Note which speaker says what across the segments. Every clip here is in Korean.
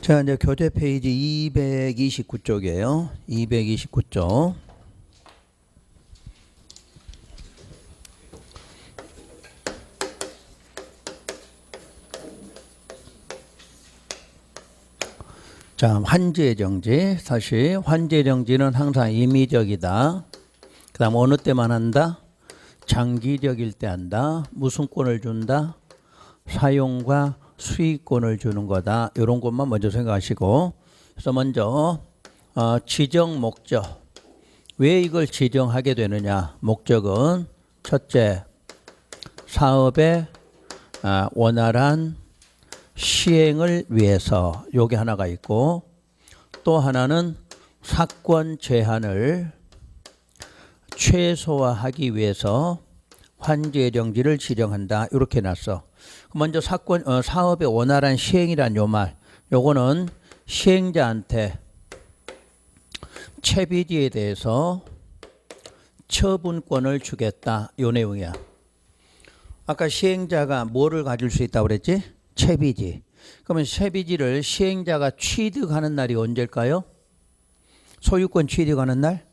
Speaker 1: 자, 이제 교재 페이지 229쪽이에요. 229쪽. 자, 환지의 정지. 사실 환지의 정지는 항상 임의적이다. 그 다음 어느 때만 한다? 장기적일 때 한다. 무슨 권을 준다? 사용과 수익권을 주는 거다. 이런 것만 먼저 생각하시고, 그래서 먼저 지정 목적. 왜 이걸 지정하게 되느냐? 목적은 첫째, 사업의 원활한 시행을 위해서 요게 하나가 있고, 또 하나는 사건 제한을 최소화하기 위해서 환지의 정지를 지정한다. 이렇게 놨어. 먼저 사업의 원활한 시행이란 요 말, 요거는 시행자한테 채비지에 대해서 처분권을 주겠다. 요 내용이야. 아까 시행자가 뭐를 가질 수 있다고 그랬지? 채비지. 그러면 채비지를 시행자가 취득하는 날이 언제일까요? 소유권 취득하는 날?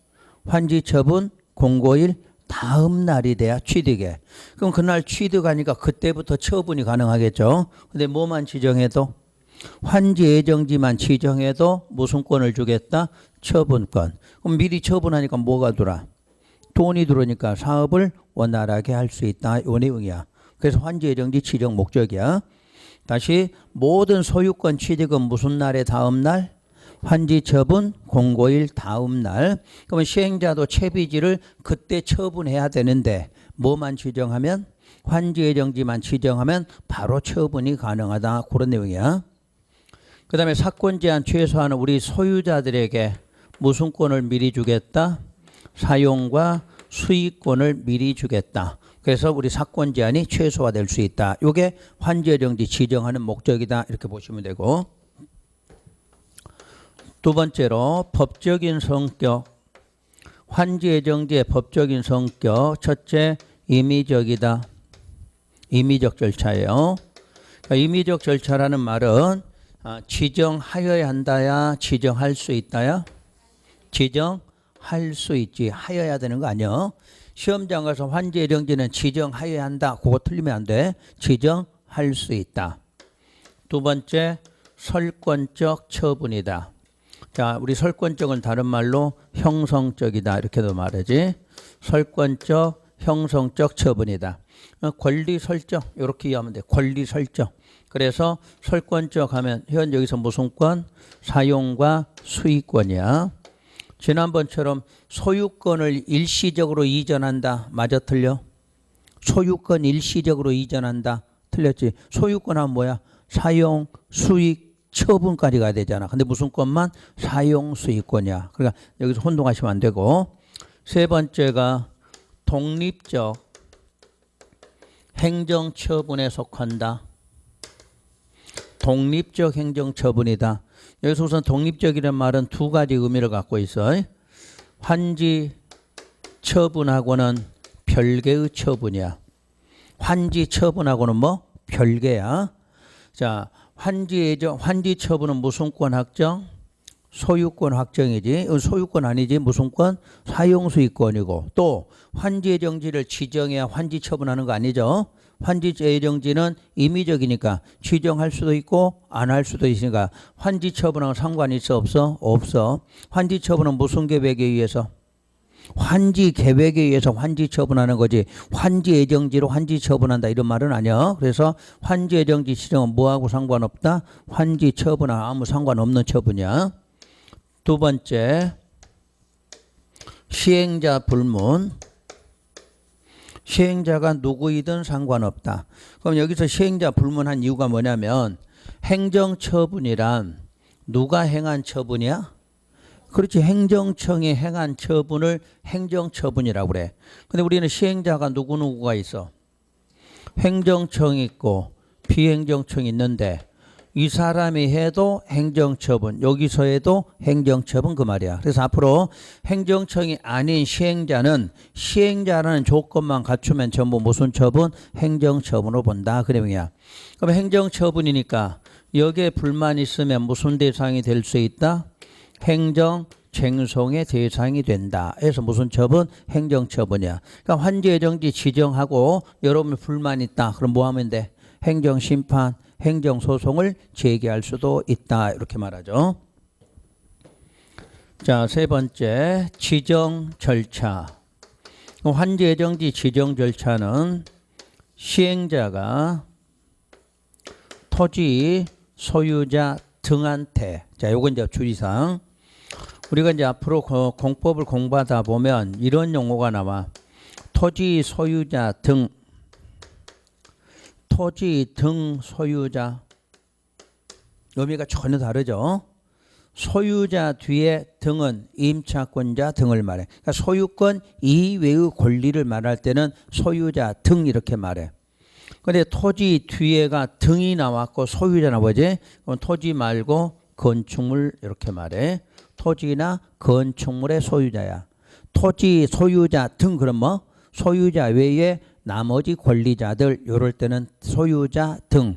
Speaker 1: 환지 처분 공고일 다음 날이 돼야 취득해. 그럼 그날 취득하니까 그때부터 처분이 가능하겠죠. 근데 뭐만 지정해도? 환지 예정지만 지정해도 무슨 권을 주겠다? 처분권. 그럼 미리 처분하니까 뭐가 들어와? 돈이 들어오니까 사업을 원활하게 할 수 있다. 이 내용이야. 그래서 환지 예정지 지정 목적이야. 다시 모든 소유권 취득은 무슨 날의 다음 날? 환지 처분 공고일 다음 날. 그러면 시행자도 채비지를 그때 처분해야 되는데 뭐만 지정하면? 환지 예정지만 지정하면 바로 처분이 가능하다. 그런 내용이야. 그 다음에 사건 제한 최소화는 우리 소유자들에게 무슨 권을 미리 주겠다? 사용과 수익권을 미리 주겠다. 그래서 우리 사건 제한이 최소화될 수 있다. 이게 환지 정지 지정하는 목적이다. 이렇게 보시면 되고, 두 번째로 법적인 성격. 환지 정지의 법적인 성격. 첫째, 임의적이다. 임의적 절차예요. 그러니까 임의적 절차라는 말은 지정하여야 한다야, 지정할 수 있다야? 지정할 수 있지. 하여야 되는 거 아니야. 시험장 가서 환지 정지는 지정하여야 한다. 그거 틀리면 안 돼. 지정할 수 있다. 두 번째, 설권적 처분이다. 자, 우리 설권적은 다른 말로 형성적이다. 이렇게도 말하지. 설권적, 형성적 처분이다. 권리 설정. 이렇게 이해하면 돼. 권리 설정. 그래서 설권적 하면 현 여기서 무슨 권? 사용과 수익권이야. 지난번처럼 소유권을 일시적으로 이전한다. 맞아 틀려? 소유권 일시적으로 이전한다. 틀렸지? 소유권 하면 뭐야? 사용, 수익, 처분까지 가야 되잖아. 근데 무슨 권만? 사용, 수익권이야. 그러니까 여기서 혼동하시면 안 되고. 세 번째가 독립적 행정처분에 속한다. 독립적 행정처분이다. 여기서 우선 독립적이라는 말은 두 가지 의미를 갖고 있어. 환지 처분하고는 별개의 처분이야. 환지 처분하고는 뭐? 별개야. 자, 환지 처분은 무슨 권 확정? 소유권 확정이지. 소유권 아니지. 무슨 권? 사용수익권이고. 또 환지 예정지를 지정해야 환지 처분하는 거 아니죠. 환지 예정지는 임의적이니까 지정할 수도 있고 안 할 수도 있으니까 환지 처분하고 상관이 있어 없어? 없어. 환지 처분은 무슨 계획에 의해서? 환지 계획에 의해서 환지 처분하는 거지. 환지 예정지로 환지 처분한다 이런 말은 아니야. 그래서 환지 예정지 지정은 뭐하고 상관없다? 환지 처분하고 아무 상관없는 처분이야. 두 번째, 시행자 불문. 시행자가 누구이든 상관없다. 그럼 여기서 시행자 불문한 이유가 뭐냐면 행정처분이란 누가 행한 처분이야? 그렇지. 행정청이 행한 처분을 행정처분이라고 그래. 근데 우리는 시행자가 누구누구가 있어? 행정청이 있고 비행정청이 있는데 이 사람이 해도 행정처분, 여기서 해도 행정처분 그 말이야. 그래서 앞으로 행정청이 아닌 시행자는 시행자라는 조건만 갖추면 전부 무슨 처분? 행정처분으로 본다. 그 내용이야. 그럼 행정처분이니까 여기에 불만 있으면 무슨 대상이 될 수 있다? 행정 쟁송의 대상이 된다. 그래서 무슨 처분? 행정처분이야. 그러니까 환지예정지 지정하고 여러분 불만 있다. 그럼 뭐 하면 돼? 행정심판, 행정소송을 제기할 수도 있다. 이렇게 말하죠. 자, 세 번째 지정 절차. 환지예정지 지정 절차는 시행자가 토지 소유자 등한테, 자, 요건 이제 주의사항. 우리가 이제 앞으로 공법을 공부하다 보면 이런 용어가 나와. 토지 소유자 등, 토지 등 소유자. 의미가 전혀 다르죠. 소유자 뒤에 등은 임차권자 등을 말해. 그러니까 소유권 이외의 권리를 말할 때는 소유자 등 이렇게 말해. 근데 토지 뒤에가 등이 나왔고 소유자나 뭐지? 그럼 토지 말고 건축물 이렇게 말해. 토지나 건축물의 소유자야. 토지 소유자 등 그럼 뭐? 소유자 외에 나머지 권리자들 요럴 때는 소유자 등.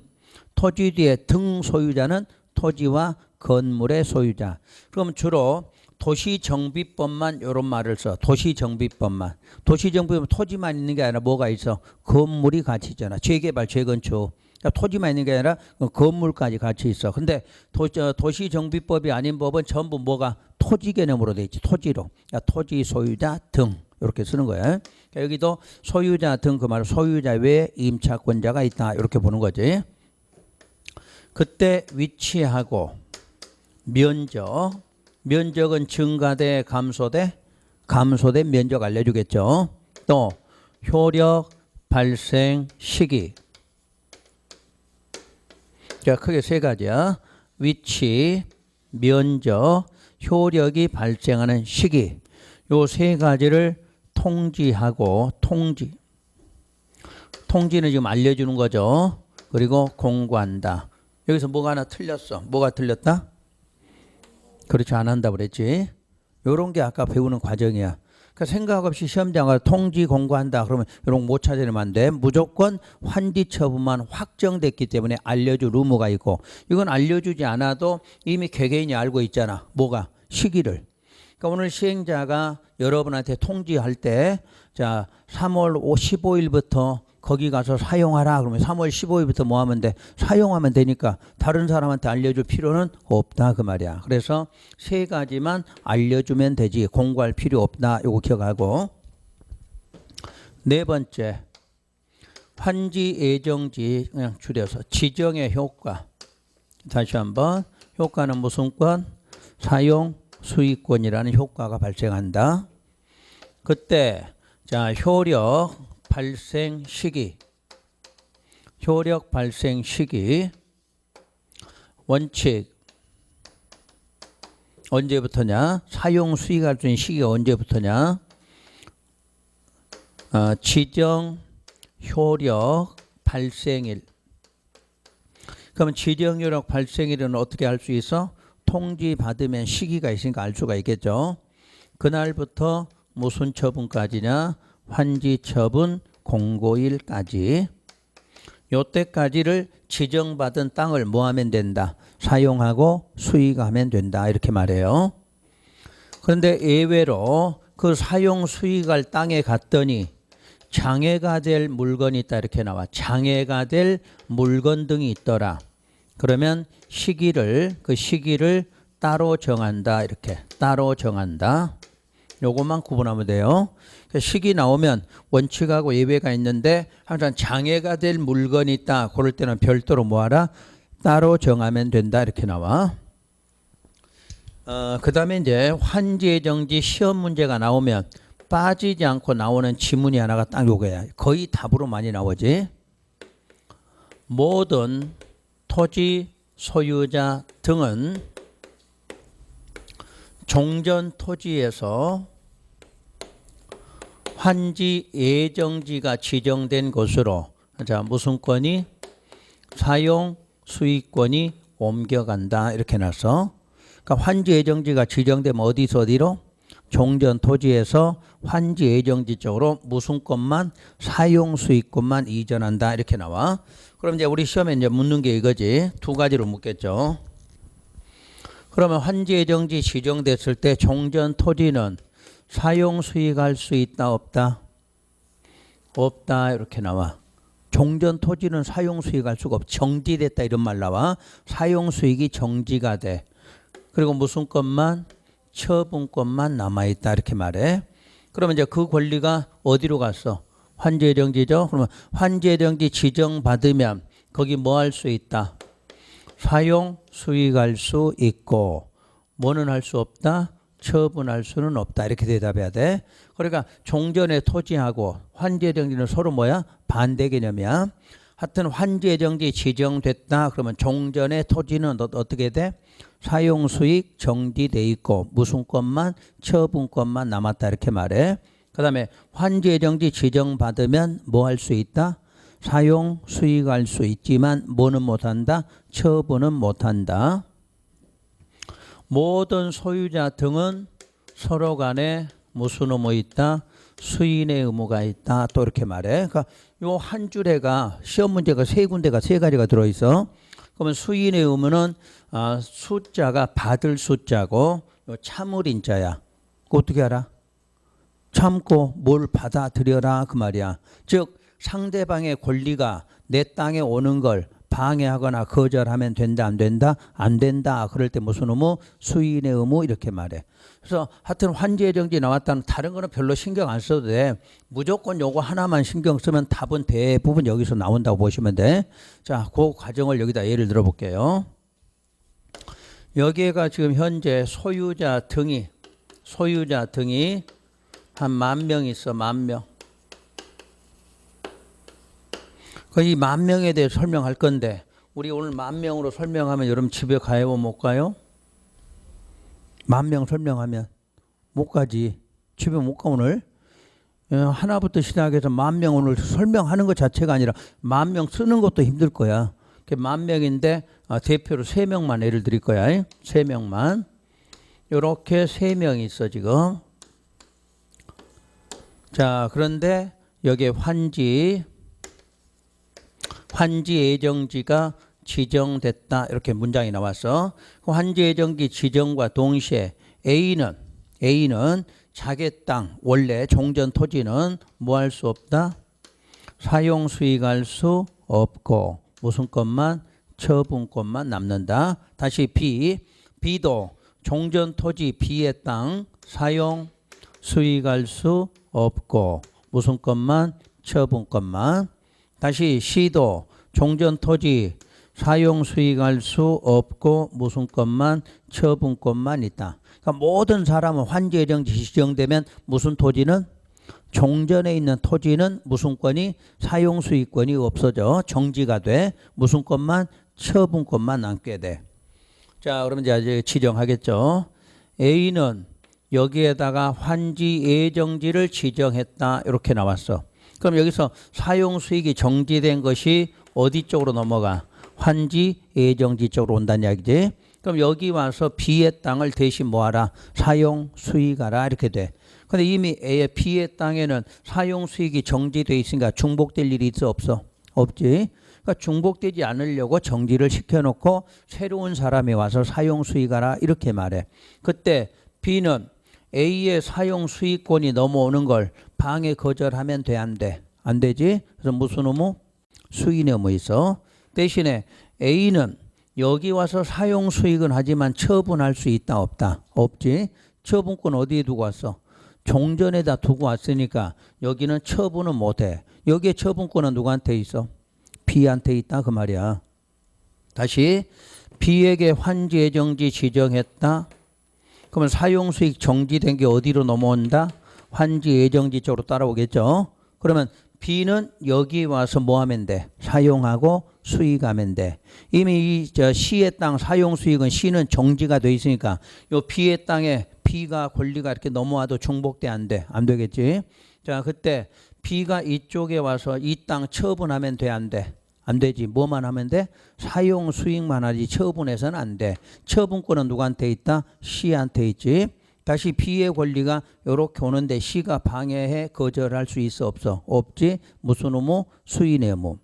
Speaker 1: 토지 뒤에 등 소유자는 토지와 건물의 소유자. 그럼 주로 도시정비법만 이런 말을 써. 도시정비법만. 도시정비법은 토지만 있는 게 아니라 뭐가 있어? 건물이 같이 있잖아. 재개발, 재건축. 그러니까 토지만 있는 게 아니라 건물까지 같이 있어. 근데 도시정비법이 아닌 법은 전부 뭐가 토지 개념으로 돼 있지. 토지로. 그러니까 토지 소유자 등 이렇게 쓰는 거야. 그러니까 여기도 소유자 등 그 말은 소유자 외에 임차권자가 있다. 이렇게 보는 거지. 그때 위치하고 면적. 면적은 증가돼 감소돼? 감소돼 면적 알려주겠죠. 또 효력 발생 시기. 자, 크게 세 가지야. 위치, 면적, 효력이 발생하는 시기. 요 세 가지를 통지하고 통지는 지금 알려주는 거죠. 그리고 공고한다. 여기서 뭐가 하나 틀렸어. 뭐가 틀렸다? 그렇지 안 한다고 그랬지. 요런 게 아까 배우는 과정이야. 그러니까 생각 없이 시험장 가서 통지 공고한다 그러면 이런 거 못 찾으면 안 돼. 무조건 환지 처분만 확정됐기 때문에 알려줄 의무가 있고, 이건 알려주지 않아도 이미 개개인이 알고 있잖아. 뭐가? 시기를. 그러니까 오늘 시행자가 여러분한테 통지할 때, 자, 3월 15일부터 거기 가서 사용하라 그러면 3월 15일부터 뭐 하면 돼? 사용하면 되니까 다른 사람한테 알려줄 필요는 없다 그 말이야. 그래서 세 가지만 알려주면 되지 공고할 필요 없다. 요거 기억하고. 네 번째 환지 예정지 그냥 줄여서 지정의 효과. 다시 한번 효과는 무슨 권? 사용 수익권이라는 효과가 발생한다. 그때 자 효력 발생 시기. 효력 발생 시기. 원칙. 언제부터냐? 사용 수익할 수 있는 시기가 언제부터냐? 지정 효력 발생일. 그러면 지정 효력 발생일은 어떻게 알 수 있어? 통지 받으면 시기가 있으니까 알 수가 있겠죠. 그날부터 무슨 처분까지냐? 환지 처분 공고일까지. 요때까지를 지정받은 땅을 뭐 하면 된다? 사용하고 수익하면 된다. 이렇게 말해요. 그런데 예외로 그 사용 수익할 땅에 갔더니 장애가 될 물건이 있다. 이렇게 나와. 장애가 될 물건 등이 있더라. 그러면 그 시기를 따로 정한다. 이렇게 따로 정한다. 요것만 구분하면 돼요. 시기 나오면 원칙하고 예외가 있는데 항상 장애가 될 물건이 있다. 그럴 때는 별도로 뭐하라? 따로 정하면 된다. 이렇게 나와. 그 다음에 이제 환지예정지 시험 문제가 나오면 빠지지 않고 나오는 지문이 하나가 딱 요거야. 거의 답으로 많이 나오지. 모든 토지 소유자 등은 종전 토지에서 환지 예정지가 지정된 곳으로 자 무슨 권이? 사용 수익권이 옮겨간다. 이렇게 나서 그러니까 환지 예정지가 지정되면 어디서 어디로? 종전 토지에서 환지 예정지 쪽으로 무슨 것만 사용 수익권만 이전한다 이렇게 나와. 그럼 이제 우리 시험에 이제 묻는 게 이거지. 두 가지로 묻겠죠. 그러면 환지 예정지 지정됐을 때 종전 토지는 사용 수익할 수 있다 없다? 없다 이렇게 나와. 종전 토지는 사용 수익할 수가 없. 정지됐다 이런 말 나와. 사용 수익이 정지가 돼. 그리고 무슨 것만 처분권만 남아있다 이렇게 말해. 그러면 이제 그 권리가 어디로 갔어? 환지예정지죠. 그러면 환지예정지 지정받으면 거기 뭐 할 수 있다? 사용 수익할 수 있고 뭐는 할 수 없다? 처분할 수는 없다 이렇게 대답해야 돼. 그러니까 종전의 토지하고 환지예정지는 서로 뭐야? 반대 개념이야. 하여튼 환지예정지 지정됐다 그러면 종전의 토지는 어떻게 돼? 사용수익 정지돼 있고 무슨 것만 처분권만 남았다 이렇게 말해. 그 다음에 환지예정지 지정받으면 뭐 할 수 있다? 사용 수익할 수 있지만 뭐는 못한다? 처분은 못한다. 모든 소유자 등은 서로 간에 무슨 의무 있다? 수인의 의무가 있다. 또 이렇게 말해. 그러니까 요 한 줄에가 시험 문제가 세 군데가 세 가지가 들어있어. 그러면 수인의 의무는 숫자가 받을 숫자고 요 참을인자야. 그거 어떻게 알아? 참고 뭘 받아들여라 그 말이야. 즉 상대방의 권리가 내 땅에 오는 걸 방해하거나 거절하면 된다 안 된다? 안 된다. 그럴 때 무슨 의무? 수인의 의무 이렇게 말해. 그래서 하여튼 환지예정지 나왔다는 다른 거는 별로 신경 안 써도 돼. 무조건 요거 하나만 신경 쓰면 답은 대부분 여기서 나온다고 보시면 돼. 자, 그 과정을 여기다 예를 들어 볼게요. 여기가 지금 현재 소유자 등이 한 10,000명 있어. 10,000명. 이 10,000명에 대해 설명할 건데 우리 오늘 10,000명으로 설명하면 여러분 집에 가요 못 가요? 10,000명 설명하면 못 가지. 집에 못 가 오늘. 하나부터 시작해서 10,000명 오늘 설명하는 것 자체가 아니라 10,000명 쓰는 것도 힘들 거야. 10,000명인데 대표로 3명만 예를 드릴 거야. 3명만. 요렇게 3명이 있어 지금. 자, 그런데 여기에 환지 예정지가 지정됐다 이렇게 문장이 나왔어. 환지 예정지 지정과 동시에 A는 자기 땅 원래 종전 토지는 뭐 할 수 없다? 사용 수익할 수 없고 무슨 것만 처분권만 남는다. 다시 B도 종전 토지 B의 땅 사용 수익할 수 없고 무슨 것만 처분권만. 다시 C도 종전 토지 사용 수익할 수 없고 무슨 것만 처분권만 있다. 그러니까 모든 사람은 환지예정지 지정되면 무슨 토지는 종전에 있는 토지는 무슨 권이 사용 수익권이 없어져 정지가 돼. 무슨 것만 처분권만 남게 돼. 자, 그러면 이제 지정하겠죠. A는 여기에다가 환지 예정지를 지정했다 이렇게 나왔어. 그럼 여기서 사용 수익이 정지된 것이 어디 쪽으로 넘어가? 환지 예정지 쪽으로 온다는 이야기지. 그럼 여기 와서 B의 땅을 대신 뭐하라? 사용 수익하라 이렇게 돼. 근데 이미 B의 땅에는 사용 수익이 정지돼 있으니까 중복될 일이 있어 없어? 없지. 그러니까 중복되지 않으려고 정지를 시켜놓고 새로운 사람이 와서 사용 수익하라 이렇게 말해. 그때 B는 A의 사용 수익권이 넘어오는 걸 방해 거절하면 돼 안 돼? 안 되지. 그래서 무슨 의무? 수인의 의무 있어. 대신에 A는 여기 와서 사용 수익은 하지만 처분할 수 있다 없다? 없지. 처분권 어디에 두고 왔어? 종전에다 두고 왔으니까 여기는 처분은 못해. 여기에 처분권은 누구한테 있어? B한테 있다 그 말이야. 다시 B에게 환지 예정지 지정했다. 그러면 사용 수익 정지된 게 어디로 넘어온다? 환지 예정지 쪽으로 따라오겠죠. 그러면 B는 여기 와서 뭐 하면 돼? 사용하고 수익하면 돼. 이미 이 C의 땅 사용 수익은 C는 정지가 돼 있으니까 요 B의 땅에 B가 권리가 이렇게 넘어와도 중복돼 안 돼? 안 되겠지. 자, 그때 B가 이쪽에 와서 이 땅 처분하면 돼 안 돼? 안 되지. 뭐만 하면 돼? 사용 수익만 하지 처분해서는 안 돼. 처분권은 누구한테 있다? C한테 있지. 다시 B의 권리가 이렇게 오는데 C가 방해해 거절할 수 있어 없어? 없지. 무슨 의무? 수인의 의무.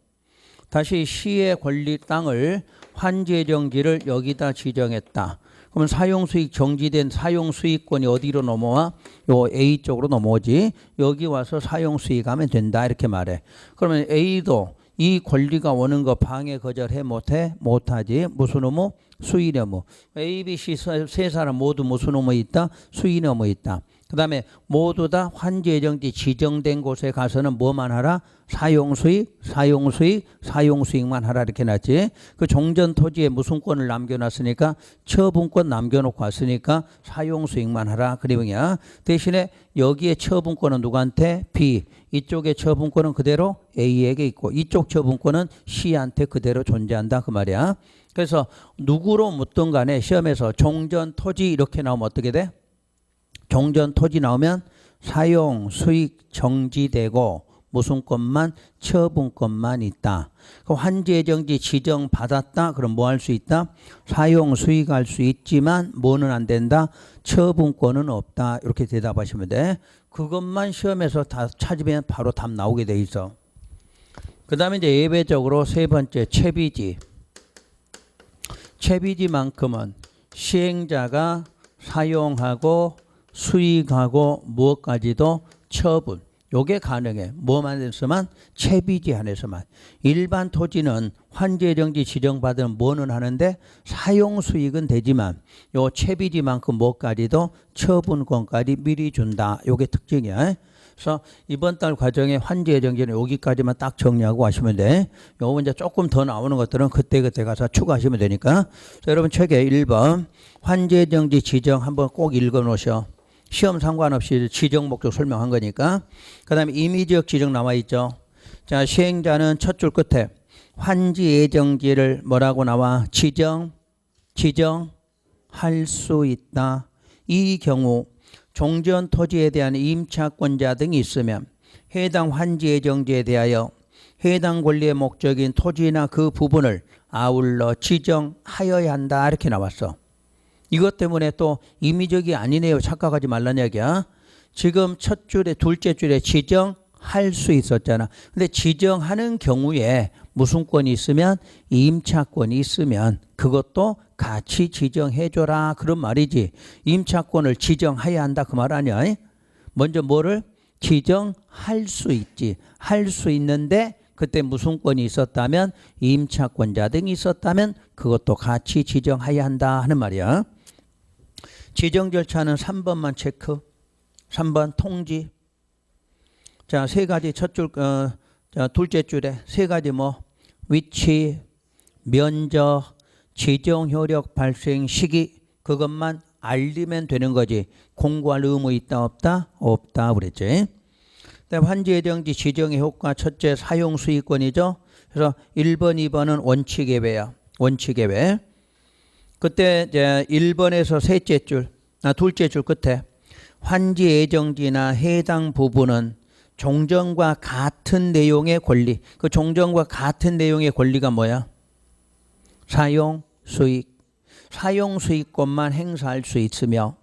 Speaker 1: 다시 C의 권리 땅을 환제정지를 여기다 지정했다. 그러면 사용수익 정지된 사용수익권이 어디로 넘어와? 요 A 쪽으로 넘어오지. 여기 와서 사용수익하면 된다 이렇게 말해. 그러면 A도 이 권리가 오는 거 방해 거절해 못해? 못하지. 무슨 의무? 수인 의무. A, B, C 세 사람 모두 무슨 의무 있다? 수인 의무 있다. 그 다음에 모두 다 환제정지 지정된 곳에 가서는 뭐만 하라? 사용수익, 사용수익, 사용수익만 하라 이렇게 놨지. 그 종전토지에 무슨 권을 남겨놨으니까 처분권 남겨놓고 왔으니까 사용수익만 하라. 그리고야 대신에 여기에 처분권은 누구한테? B. 이쪽에 처분권은 그대로 A에게 있고 이쪽 처분권은 C한테 그대로 존재한다 그 말이야. 그래서 누구로 묻든 간에 시험에서 종전토지 이렇게 나오면 어떻게 돼? 종전토지 나오면 사용 수익 정지되고 무슨 권만? 처분권만 있다. 그럼 환제정지 지정 받았다. 그럼 뭐 할 수 있다? 사용 수익할 수 있지만 뭐는 안 된다? 처분권은 없다. 이렇게 대답하시면 돼. 그것만 시험에서 다 찾으면 바로 답 나오게 돼 있어. 그 다음에 이제 예외적으로 세 번째 채비지. 채비지만큼은 시행자가 사용하고 수익하고 무엇까지도 처분. 요게 가능해. 뭐만 해서만? 채비지 안에서만. 일반 토지는 환제정지 지정받으면 뭐는 하는데 사용 수익은 되지만 요 채비지만큼 뭐까지도 처분권까지 미리 준다. 요게 특징이야. 그래서 이번 달 과정에 환제정지는 여기까지만 딱 정리하고 하시면 돼. 요거 이제 조금 더 나오는 것들은 그때그때 가서 추가하시면 되니까. 자, 여러분 책에 1번 환제정지 지정 한번 꼭 읽어 놓으셔. 시험 상관없이 지정 목적 설명한 거니까. 그 다음에 임의지역 지정 나와 있죠. 자, 시행자는 첫 줄 끝에 환지 예정지를 뭐라고 나와? 지정할 수 있다. 이 경우 종전 토지에 대한 임차권자 등이 있으면 해당 환지 예정지에 대하여 해당 권리의 목적인 토지나 그 부분을 아울러 지정하여야 한다. 이렇게 나왔어. 이것 때문에 또 임의적이 아니네요. 착각하지 말란 이야기야. 지금 첫 줄에 둘째 줄에 지정할 수 있었잖아. 근데 지정하는 경우에 무슨 권이 있으면 임차권이 있으면 그것도 같이 지정해줘라 그런 말이지. 임차권을 지정해야 한다 그 말 아니야. 먼저 뭐를? 지정할 수 있지. 할 수 있는데 그때 무슨 권이 있었다면 임차권자 등이 있었다면 그것도 같이 지정해야 한다 하는 말이야. 지정 절차는 3번만 체크. 3번 통지. 자, 세 가지 첫 줄, 자, 둘째 줄에 세 가지 뭐 위치, 면적, 지정 효력 발생 시기 그것만 알리면 되는 거지. 공고할 의무 있다 없다? 없다 그랬지. 그다음 환제정지 지정의 효과 첫째 사용 수익권이죠. 그래서 1번, 2번은 원칙 예외야. 원칙 예외. 그때 이제 1번에서 셋째 줄, 둘째 줄 끝에 환지 예정지나 해당 부분은 종전과 같은 내용의 권리. 그 종전과 같은 내용의 권리가 뭐야? 사용 수익. 사용 수익권만 행사할 수 있으며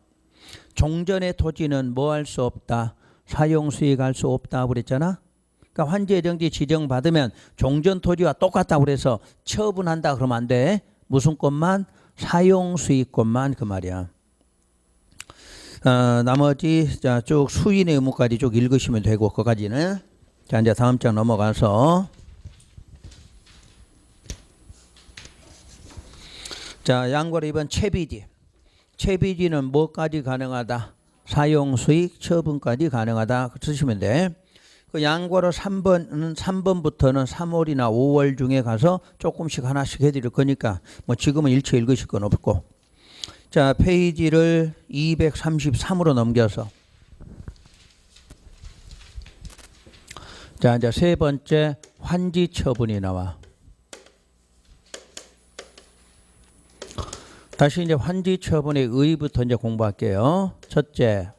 Speaker 1: 종전의 토지는 뭐 할 수 없다? 사용 수익할 수 없다 그랬잖아. 그러니까 환지 예정지 지정 받으면 종전 토지와 똑같다고 그래서 처분한다 그러면 안 돼. 무슨 것만? 사용 수익권만 그 말이야. 나머지 자, 쭉 수인의 의무까지 쭉 읽으시면 되고 그까지는. 자, 이제 다음 장 넘어가서 자, 양괄호 2번 채비지. 채비지는 뭐까지 가능하다? 사용 수익 처분까지 가능하다 쓰시면 돼. 그 양괄호 3번부터는 3월이나 5월 중에 가서 조금씩 하나씩 해드릴 거니까 뭐 지금은 일체 읽으실 건 없고. 자, 페이지를 233으로 넘겨서 자, 이제 세 번째 환지 처분이 나와. 다시 이제 환지 처분의 의의부터 이제 공부할게요. 첫째,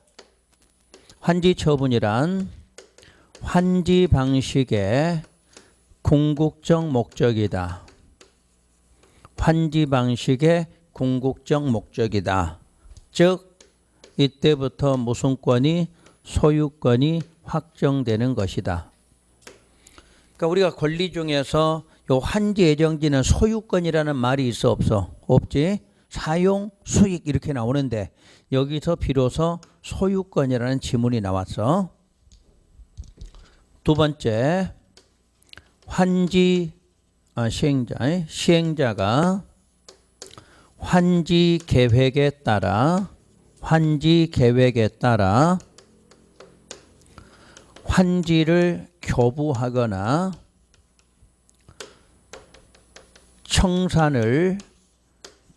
Speaker 1: 환지 처분이란 환지 방식의 궁극적 목적이다. 환지 방식의 궁극적 목적이다. 즉 이때부터 무슨 권이 소유권이 확정되는 것이다. 그러니까 우리가 권리 중에서 요 환지 예정지는 소유권이라는 말이 있어 없어? 없지. 사용 수익 이렇게 나오는데 여기서 비로소 소유권이라는 지문이 나왔어. 두 번째, 시행자가 환지 계획에 따라 환지를 교부하거나 청산을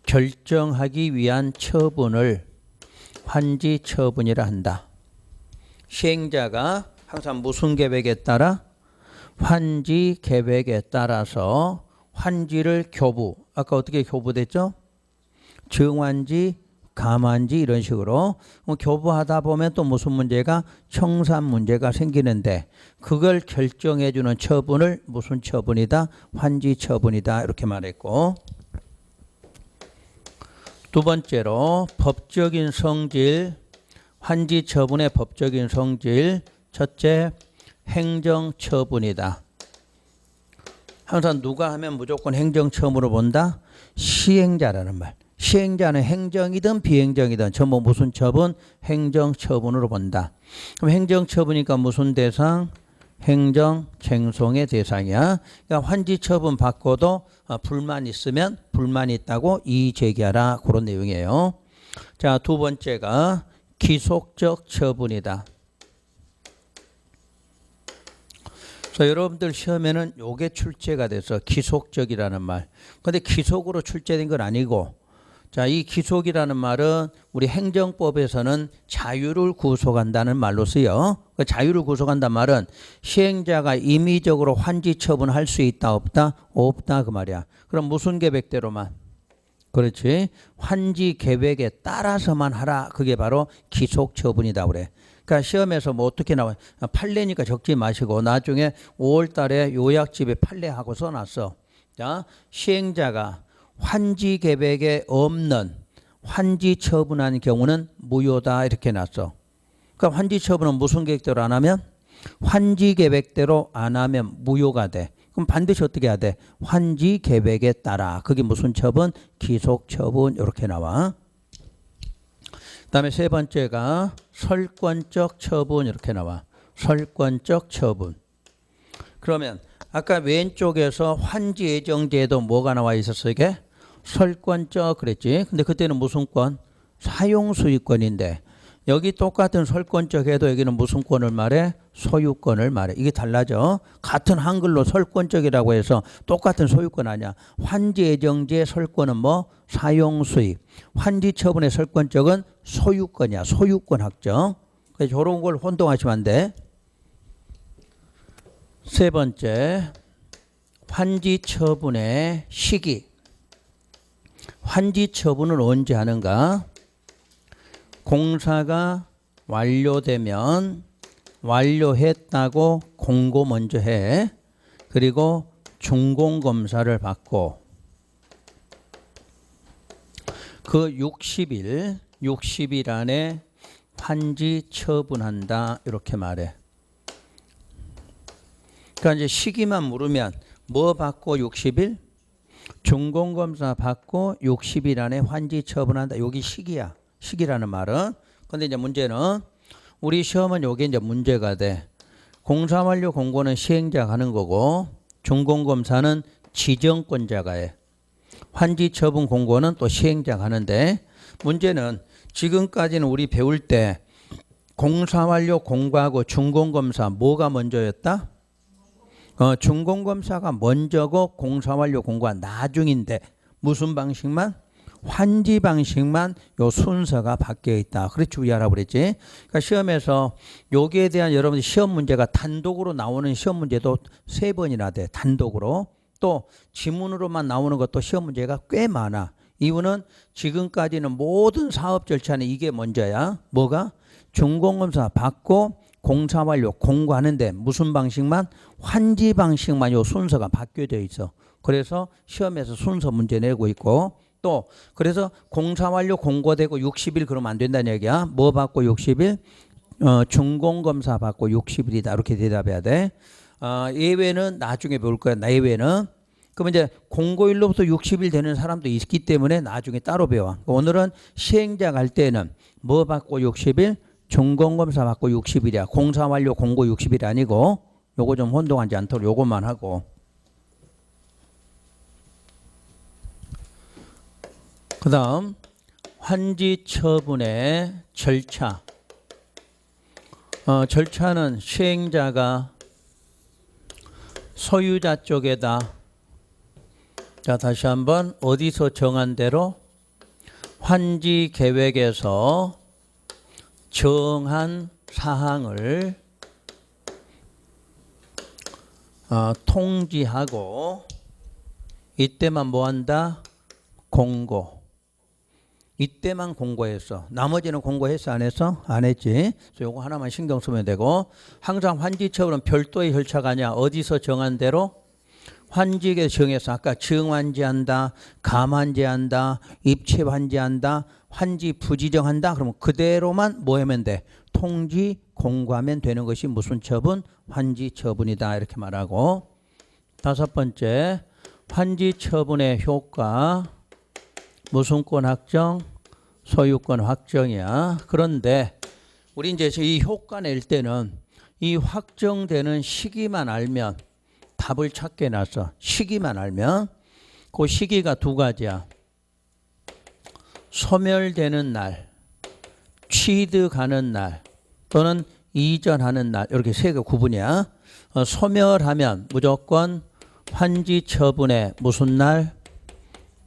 Speaker 1: 결정하기 위한 처분을 환지 처분이라 한다. 시행자가 항상 무슨 계획에 따라? 환지 계획에 따라서 환지를 교부. 아까 어떻게 교부됐죠? 증환지, 감환지 이런 식으로 교부하다 보면 또 무슨 문제가? 청산 문제가 생기는데 그걸 결정해 주는 처분을 무슨 처분이다? 환지 처분이다 이렇게 말했고, 두 번째로 법적인 성질, 환지 처분의 법적인 성질. 첫째, 행정처분이다. 항상 누가 하면 무조건 행정처분으로 본다? 시행자라는 말. 시행자는 행정이든 비행정이든 전부 무슨 처분? 행정처분으로 본다. 그럼 행정처분이니까 무슨 대상? 행정쟁송의 대상이야. 그러니까 환지처분 받고도 불만 있으면 불만 있다고 이의제기하라. 그런 내용이에요. 자, 두 번째가 기속적 처분이다. 그래서 여러분들 시험에는 요게 출제가 돼서 기속적이라는 말. 근데 기속으로 출제된 건 아니고, 자, 이 기속이라는 말은 우리 행정법에서는 자유를 구속한다는 말로 쓰여. 그 자유를 구속한다는 말은 시행자가 임의적으로 환지 처분할 수 있다 없다? 없다 그 말이야. 그럼 무슨 계획대로만? 그렇지. 환지 계획에 따라서만 하라. 그게 바로 기속 처분이다 그래. 그러니까 시험에서 뭐 어떻게 나와요? 판례니까 적지 마시고 나중에 5월 달에 요약집에 판례하고 써놨어. 자, 시행자가 환지 계획에 없는 환지 처분한 경우는 무효다 이렇게 놨어. 그러니까 환지 처분은 무슨 계획대로 안 하면? 환지 계획대로 안 하면 무효가 돼. 그럼 반드시 어떻게 해야 돼? 환지 계획에 따라. 그게 무슨 처분? 기속 처분 이렇게 나와. 그다음에 세 번째가 설권적 처분 이렇게 나와. 설권적 처분. 그러면 아까 왼쪽에서 환지 예정제에도 뭐가 나와 있었어 이게? 설권적 그랬지. 근데 그때는 무슨 권? 사용수익권인데 여기 똑같은 설권적 해도 여기는 무슨 권을 말해? 소유권을 말해. 이게 달라져. 같은 한글로 설권적이라고 해서 똑같은 소유권 아니야. 환지 예정제 설권은 뭐? 사용수익. 환지 처분의 설권적은 소유권이야. 소유권 확정. 그래서 저런 걸 혼동하시면 안 돼. 세 번째, 환지 처분의 시기. 환지 처분을 언제 하는가? 공사가 완료되면 완료했다고 공고 먼저 해. 그리고 준공검사를 받고 그 60일 안에 환지 처분한다 이렇게 말해. 그러니까 이제 시기만 물으면 뭐 받고 60일? 준공검사 받고 60일 안에 환지 처분한다. 여기 시기야. 시기라는 말은. 근데 이제 문제는 우리 시험은 요게 이제 문제가 돼. 공사 완료 공고는 시행자가 하는 거고 준공검사는 지정권자가 해. 환지 처분 공고는 또 시행자가 하는데 문제는 지금까지는 우리 배울 때 공사 완료 공고하고 준공검사 뭐가 먼저였다? 준공검사가 먼저고 공사 완료 공고가 나중인데 무슨 방식만? 환지 방식만 요 순서가 바뀌어 있다. 그래 주의하라고 그랬지. 그러니까 시험에서 여기에 대한 여러분들 시험 문제가 단독으로 나오는 시험 문제도 3번이나 돼. 단독으로. 또 지문으로만 나오는 것도 시험 문제가 꽤 많아. 이유는 지금까지는 모든 사업 절차는 이게 먼저야. 뭐가? 준공검사 받고 공사 완료 공고하는데 무슨 방식만? 환지 방식만 요 순서가 바뀌어져 있어. 그래서 시험에서 순서 문제 내고 있고 또 그래서 공사 완료 공고되고 60일 그러면 안 된다는 얘기야. 뭐 받고 60일? 준공검사 받고 60일이다. 이렇게 대답해야 돼. 예외는 나중에 배울 거야. 예외는. 그러면 이제 공고일로부터 60일 되는 사람도 있기 때문에 나중에 따로 배워. 오늘은 시행자 갈 때는 뭐 받고 60일? 준공검사 받고 60일이야. 공사 완료 공고 60일 아니고 요거 좀 혼동하지 않도록 요것만 하고. 그 다음 환지 처분의 절차. 절차는 시행자가 소유자 쪽에다 자 다시 한번 어디서 정한 대로 환지 계획에서 정한 사항을 통지하고 이때만 뭐한다? 공고. 이때만 공고했어. 나머지는 공고했어 안 했어? 안 했지. 그래서 요거 하나만 신경 쓰면 되고 항상 환지처분은 별도의 절차가 아니야. 어디서 정한 대로? 환지에 정해서 아까 정환지한다, 감환지한다, 입체환지한다, 환지 부지정한다. 그러면 그대로만 뭐 하면 돼? 통지 공고하면 되는 것이 무슨 처분? 환지 처분이다 이렇게 말하고. 다섯 번째 환지 처분의 효과. 무슨권 확정, 소유권 확정이야. 그런데 우리 이제 이 효과 낼 때는 이 확정되는 시기만 알면 답을 찾게 놨어. 시기만 알면. 그 시기가 두 가지야. 소멸되는 날, 취득하는 날, 또는 이전하는 날. 이렇게 세 개 구분이야. 소멸하면 무조건 환지 처분의 무슨 날?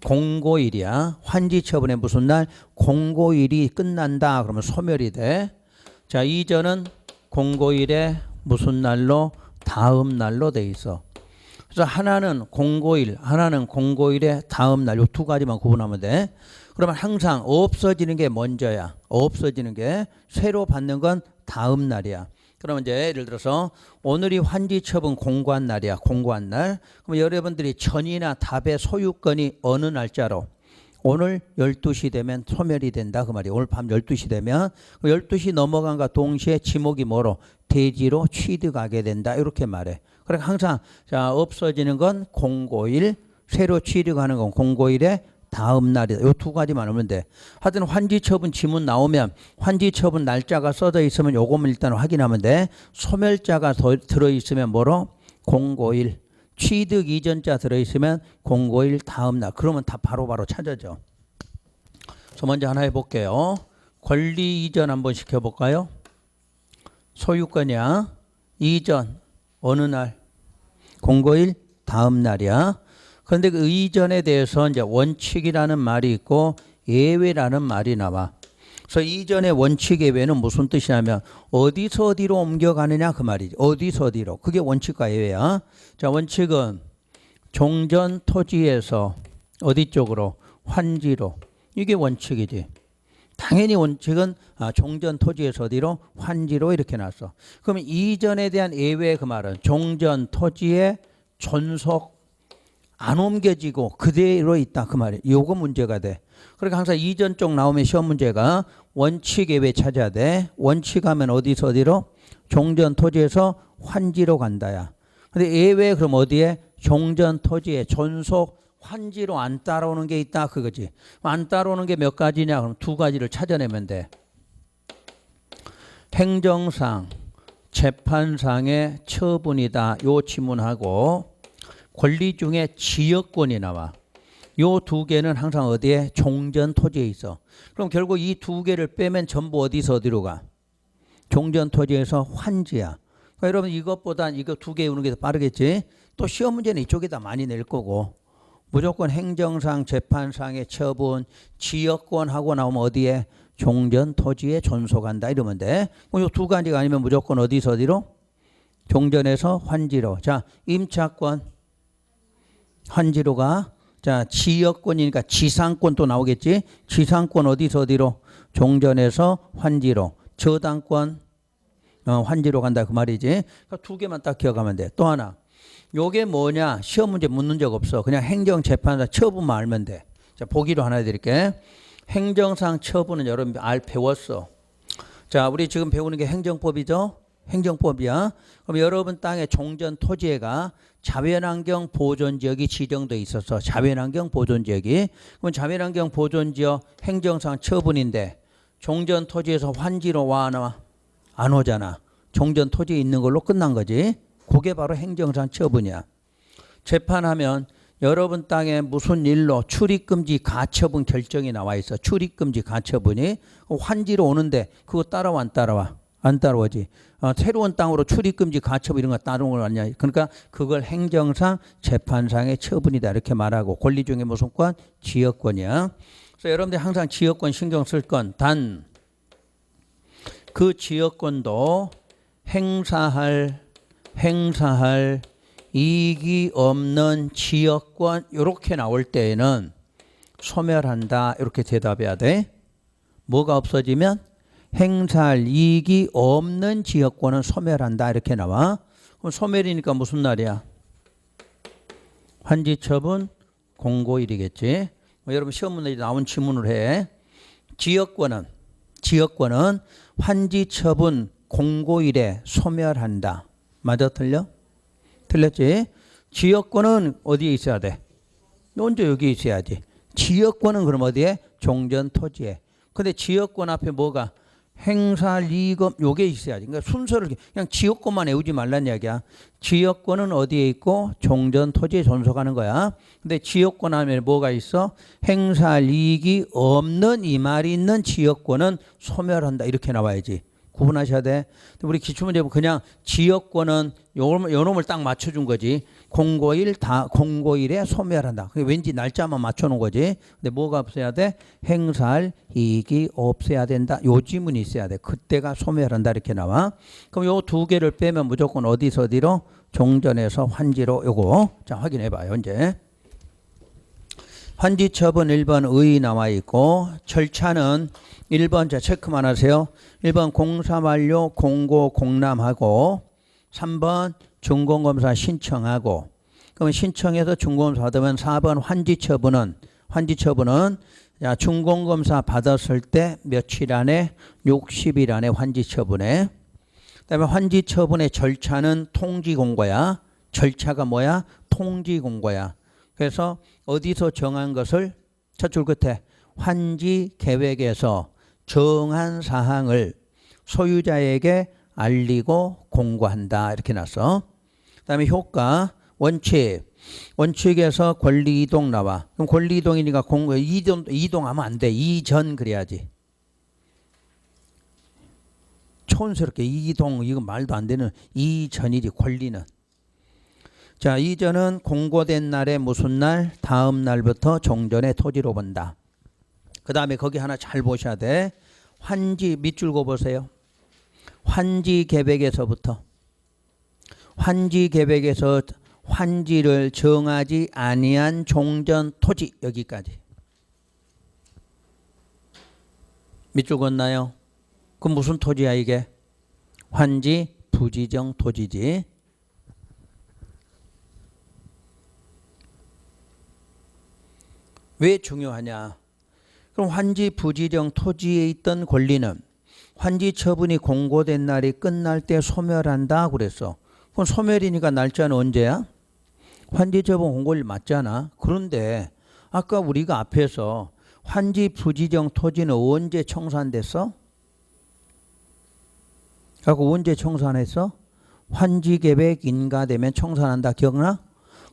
Speaker 1: 공고일이야. 환지 처분의 무슨 날? 공고일이 끝난다. 그러면 소멸이 돼. 자, 이전은 공고일의 무슨 날로? 다음 날로 돼 있어. 그래서 하나는 공고일, 하나는 공고일의 다음 날. 이 두 가지만 구분하면 돼. 그러면 항상 없어지는 게 먼저야. 없어지는 게 새로 받는 건 다음 날이야. 그러면 이제 예를 들어서 오늘이 환지 처분 공고한 날이야. 공고한 날. 그럼 여러분들이 전이나 답의 소유권이 어느 날짜로? 오늘 12시 되면 소멸이 된다 그 말이야. 오늘 밤 12시 되면 12시 넘어간과 동시에 지목이 뭐로? 대지로 취득하게 된다. 이렇게 말해. 그러니까 항상 자 없어지는 건 공고일, 새로 취득하는 건 공고일의 다음 날이다. 이 두 가지만 하면 돼. 하여튼 환지 처분 지문 나오면 환지 처분 날짜가 써져 있으면 요것만 일단 확인하면 돼. 소멸자가 들어있으면 뭐로? 공고일. 취득 이전자 들어있으면 공고일 다음 날. 그러면 다 바로바로 찾아져. 그래서 먼저 하나 해볼게요. 권리 이전 한번 시켜볼까요? 소유권이야. 이전 어느 날? 공고일 다음 날이야. 그런데 그 이전에 대해서 이제 원칙이라는 말이 있고 예외라는 말이 나와. 그래서 이전의 원칙 예외는 무슨 뜻이냐면 어디서 어디로 옮겨가느냐 그 말이지. 어디서 어디로. 그게 원칙과 예외야. 자, 원칙은 종전 토지에서 어디 쪽으로? 환지로. 이게 원칙이지. 당연히 원칙은 종전 토지에서 어디로? 환지로 이렇게 놨어. 그러면 이전에 대한 예외 그 말은 종전 토지의 존속 안 옮겨지고 그대로 있다 그 말이에요. 요거 문제가 돼. 그러니까 항상 이전 쪽 나오면 시험 문제가 원칙 예외 찾아야 돼. 원칙하면 어디서 어디로? 종전 토지에서 환지로 간다야. 근데 예외 그럼 어디에? 종전 토지에 존속 환지로 안 따라오는 게 있다 그거지. 안 따라오는 게 몇 가지냐? 그럼 두 가지를 찾아내면 돼. 행정상, 재판상의 처분이다. 요 지문하고 권리 중에 지역권이 나와. 요 두 개는 항상 어디에? 종전 토지에 있어. 그럼 결국 이 두 개를 빼면 전부 어디서 어디로 가? 종전 토지에서 환지야. 그러니까 여러분 이것보단 이거 두 개 오는 게 더 빠르겠지? 또 시험 문제는 이쪽에다 많이 낼 거고 무조건 행정상, 재판상의 처분, 지역권 하고 나오면 어디에? 종전 토지에 존속한다 이러면 돼. 그럼 요 두 가지가 아니면 무조건 어디서 어디로? 종전에서 환지로. 자, 임차권 환지로 가. 자, 지역권이니까 지상권 또 나오겠지. 지상권 어디서 어디로? 종전에서 환지로. 저당권 환지로 간다 그 말이지. 그러니까 두 개만 딱 기억하면 돼. 또 하나. 요게 뭐냐? 시험 문제 묻는 적 없어. 그냥 행정 재판사 처분만 알면 돼. 자, 보기로 하나 드릴게. 행정상 처분은 여러분 배웠어. 자, 우리 지금 배우는 게 행정법이죠. 행정법이야. 그럼 여러분 땅의 종전 토지가 자연환경 보존지역이 지정돼 있어서 자연환경 보존지역이, 그럼 자연환경 보존지역 행정상 처분인데 종전 토지에서 환지로 와 안 와? 안 오잖아. 종전 토지에 있는 걸로 끝난 거지. 그게 바로 행정상 처분이야. 재판하면 여러분 땅에 무슨 일로 출입금지 가처분 결정이 나와 있어. 출입금지 가처분이 환지로 오는데 그거 따라와 안 따라와? 안 따라오지. 새로운 땅으로 출입금지 가처분 이런 거 따라오는 거 아니냐. 그러니까 그걸 행정상 재판상의 처분이다 이렇게 말하고, 권리 중에 무슨 권? 지역권이야. 그래서 여러분들이 항상 지역권 신경 쓸 건, 단 그 지역권도 행사할 이익이 없는 지역권 이렇게 나올 때에는 소멸한다 이렇게 대답해야 돼. 뭐가 없어지면? 행사할 이익이 없는 지역권은 소멸한다 이렇게 나와. 그럼 소멸이니까 무슨 날이야? 환지처분 공고일이겠지. 여러분 시험 문제에 나온 지문을 해. 지역권은 환지처분 공고일에 소멸한다. 맞아 틀려? 틀렸지? 지역권은 어디에 있어야 돼? 먼저 여기 있어야지. 지역권은 그럼 어디에? 종전 토지에. 근데 지역권 앞에 뭐가? 행사할 이익 요게 있어야지. 그러니까 순서를 그냥 지역권만 외우지 말란 이야기야. 지역권은 어디에 있고 종전 토지에 존속하는 거야. 근데 지역권 안에 뭐가 있어? 행사할 이익이 없는 이 말이 있는 지역권은 소멸한다 이렇게 나와야지. 구분하셔야 돼. 우리 기출문제 보면 그냥 지역권은 요놈을 딱 맞춰준 거지. 공고일에 소멸한다. 왠지 날짜만 맞춰놓은 거지. 근데 뭐가 없어야 돼? 행사할 이익이 없어야 된다. 요 지문이 있어야 돼. 그때가 소멸한다 이렇게 나와. 그럼 요 두 개를 빼면 무조건 어디서 어디로? 종전에서 환지로. 요거 자 확인해봐요. 이제 환지처분 1번 의 나와 있고, 절차는 1번 자 체크만 하세요. 1번 공사 완료 공고 공람하고, 3번 준공검사 신청하고, 그러면 신청해서 준공검사 받으면 4번 환지처분은 야, 준공검사 받았을 때 며칠 안에? 60일 안에 환지처분해. 그다음에 환지처분의 절차는 통지공고야. 절차가 뭐야? 통지공고야. 그래서 어디서 정한 것을 첫 줄 끝에 환지 계획에서 정한 사항을 소유자에게 알리고 공고한다 이렇게 놨어. 그다음에 효과 원칙에서 권리 이동 나와. 그럼 권리 이동이니까 이동하면 안 돼. 이전 그래야지. 촌스럽게 이동 이거 말도 안 되는 이전이지 권리는. 자, 이전은 공고된 날에 무슨 날? 다음 날부터 종전의 토지로 본다. 그 다음에 거기 하나 잘 보셔야 돼. 환지 밑줄 거 보세요. 환지 계획에서부터 환지를 정하지 아니한 종전 토지 여기까지. 밑줄 걷나요? 그럼 무슨 토지야 이게? 환지 부지정 토지지. 왜 중요하냐? 그럼 환지 부지정 토지에 있던 권리는 환지 처분이 공고된 날이 끝날 때 소멸한다 그랬어. 그럼 소멸이니까 날짜는 언제야? 환지 처분 공고일 맞잖아. 그런데 아까 우리가 앞에서 환지 부지정 토지는 언제 청산됐어? 아까 언제 청산했어? 환지 계획 인가되면 청산한다. 기억나?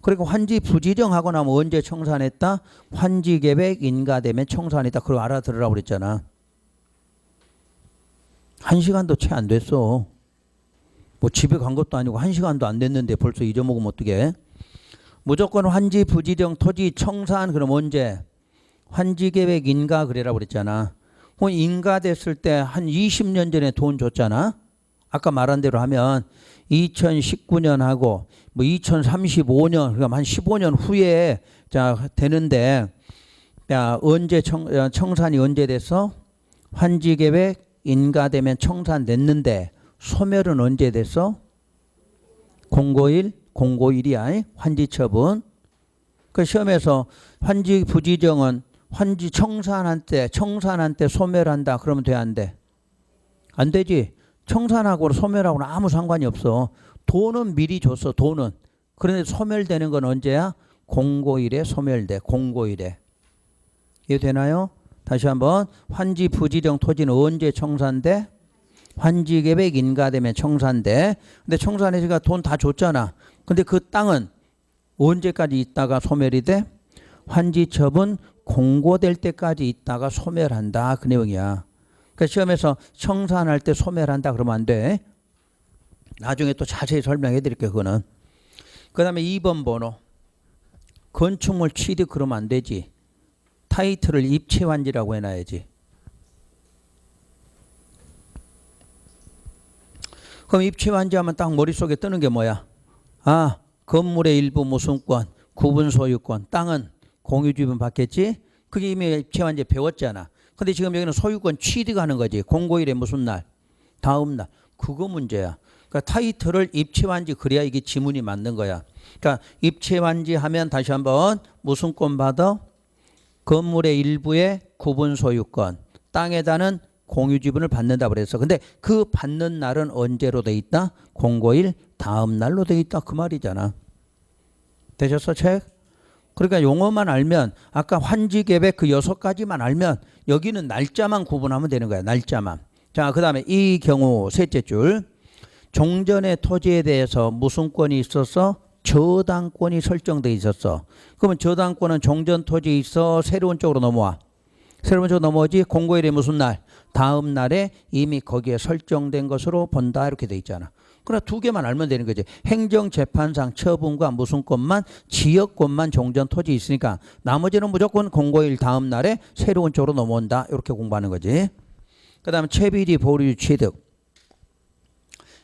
Speaker 1: 그리고 환지 부지정하고 나면 언제 청산했다? 환지 계획 인가되면 청산했다. 그걸 알아들으라고 그랬잖아. 1시간도 채 안 됐어. 뭐 집에 간 것도 아니고 1시간도 안 됐는데 벌써 잊어먹으면 어떡해? 무조건 환지 부지정 토지 청산. 그럼 언제? 환지 계획 인가 그래라고 그랬잖아. 그럼 인가됐을 때 한 20년 전에 돈 줬잖아. 아까 말한 대로 하면 2019년하고 뭐 2035년 그러니까 한 15년 후에 자 되는데, 야 언제 청산이 언제 됐어? 환지 계획 인가되면 청산됐는데 소멸은 언제 됐어? 공고일이야. 환지 처분. 그 시험에서 환지 부지정은 환지 청산한 때 소멸한다. 그러면 돼, 안 돼? 안 되지. 청산하고 소멸하고는 아무 상관이 없어. 돈은 미리 줬어. 돈은. 그런데 소멸되는 건 언제야? 공고일에 소멸돼. 공고일에. 이해되나요? 다시 한번. 환지 부지령 토지는 언제 청산돼? 환지계획 인가되면 청산돼. 근데 청산해서가 돈 다 줬잖아. 근데 그 땅은 언제까지 있다가 소멸이 돼? 환지처분 공고될 때까지 있다가 소멸한다. 그 내용이야. 그러니까 시험에서 청산할 때 소멸한다 그러면 안 돼. 나중에 또 자세히 설명해 드릴게요. 그거는. 그 다음에 2번 번호. 건축물 취득 그러면 안 되지. 타이틀을 입체환지라고 해놔야지. 그럼 입체환지하면 딱 머릿속에 뜨는 게 뭐야? 아, 건물의 일부 무슨권, 구분 소유권, 땅은 공유지분 받겠지? 그게 이미 입체환지 배웠잖아. 근데 지금 여기는 소유권 취득하는 거지. 공고일에 무슨 날? 다음 날. 그거 문제야. 그러니까 타이틀을 입체환지 그래야 이게 지문이 맞는 거야. 그러니까 입체환지 하면 다시 한번 무슨 권 받아? 건물의 일부의 구분 소유권. 땅에다는 공유지분을 받는다 그랬어. 근데 그 받는 날은 언제로 돼 있다? 공고일 다음 날로 돼 있다. 그 말이잖아. 되셨어, 책? 그러니까 용어만 알면 아까 환지계획 그 6가지만 알면 여기는 날짜만 구분하면 되는 거야. 날짜만. 자, 그 다음에 이 경우 셋째 줄. 종전의 토지에 대해서 무슨 권이 있었어? 저당권이 설정돼 있었어. 그러면 저당권은 종전 토지에 있어 새로운 쪽으로 넘어와. 새로운 쪽으로 넘어오지. 공고일에 무슨 날? 다음 날에 이미 거기에 설정된 것으로 본다. 이렇게 돼 있잖아. 그러나 두 개만 알면 되는 거지. 행정재판상 처분과 무슨 권만 지역권만 종전 토지 있으니까 나머지는 무조건 공고일 다음 날에 새로운 쪽으로 넘어온다. 이렇게 공부하는 거지. 그 다음에 채비지 보류 취득.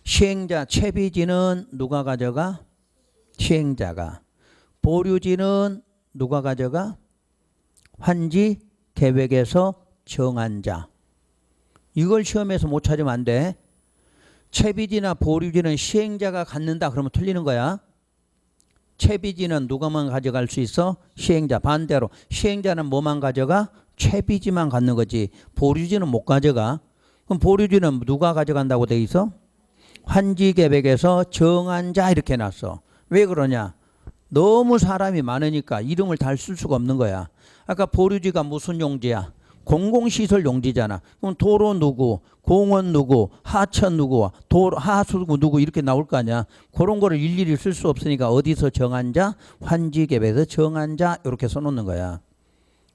Speaker 1: 시행자 채비지는 누가 가져가? 시행자가. 보류지는 누가 가져가? 환지 계획에서 정한 자. 이걸 시험에서 못 찾으면 안 돼. 채비지나 보류지는 시행자가 갖는다 그러면 틀리는 거야. 채비지는 누가만 가져갈 수 있어? 시행자. 반대로 시행자는 뭐만 가져가? 채비지만 갖는 거지. 보류지는 못 가져가. 그럼 보류지는 누가 가져간다고 돼 있어? 환지계획에서 정한 자 이렇게 해놨어. 왜 그러냐? 너무 사람이 많으니까 이름을 다 쓸 수가 없는 거야. 아까 보류지가 무슨 용지야? 공공시설 용지잖아. 그럼 도로 누구, 공원 누구, 하천 누구, 하수 누구 이렇게 나올 거 아니야. 그런 거를 일일이 쓸 수 없으니까 어디서 정한 자? 환지계획에서 정한 자 이렇게 써놓는 거야.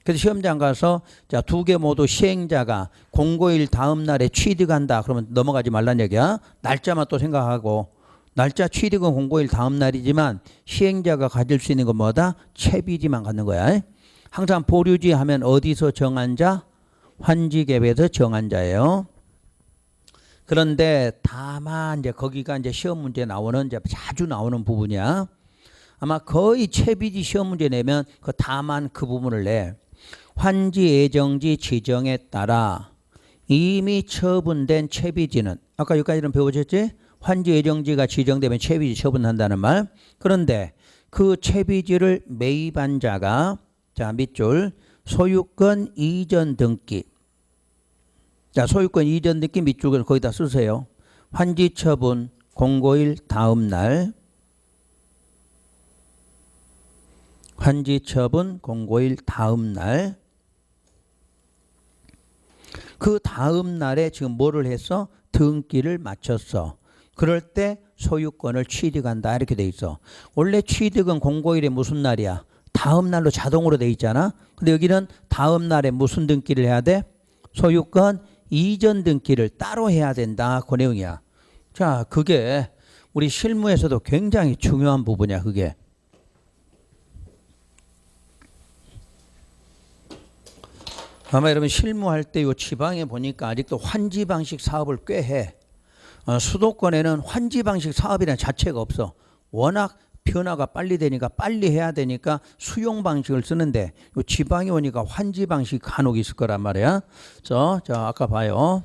Speaker 1: 그래서 시험장 가서 자, 두 개 모두 시행자가 공고일 다음 날에 취득한다. 그러면 넘어가지 말란 얘기야. 날짜만 또 생각하고. 날짜 취득은 공고일 다음 날이지만 시행자가 가질 수 있는 건 뭐다? 채비지만 갖는 거야. 항상 보류지 하면 어디서 정한 자? 환지계획에서 정한 자예요. 그런데 다만 이제 거기가 이제 시험 문제 나오는 이제 자주 나오는 부분이야. 아마 거의 채비지 시험 문제 내면 그 다만 그 부분을 내. 환지 예정지 지정에 따라 이미 처분된 채비지는 아까 여기까지는 배우셨지? 환지 예정지가 지정되면 채비지 처분한다는 말. 그런데 그 채비지를 매입한 자가 자, 밑줄 소유권 이전 등기. 자, 소유권 이전 등기 밑줄을 거기다 쓰세요. 환지 처분 공고일 다음 날. 환지 처분 공고일 다음 날. 그 다음 날에 지금 뭐를 했어? 등기를 마쳤어. 그럴 때 소유권을 취득한다 이렇게 돼 있어. 원래 취득은 공고일에 무슨 날이야? 다음 날로 자동으로 돼 있잖아. 근데 여기는 다음 날에 무슨 등기를 해야 돼? 소유권 이전 등기를 따로 해야 된다. 그 내용이야. 자, 그게 우리 실무에서도 굉장히 중요한 부분이야. 그게. 아마 여러분 실무할 때 요 지방에 보니까 아직도 환지 방식 사업을 꽤 해. 수도권에는 환지 방식 사업이라는 자체가 없어. 워낙 변화가 빨리 되니까 빨리 해야 되니까 수용 방식을 쓰는데 요 지방에 오니까 환지 방식 간혹 있을 거란 말이야. 자, 아까 봐요.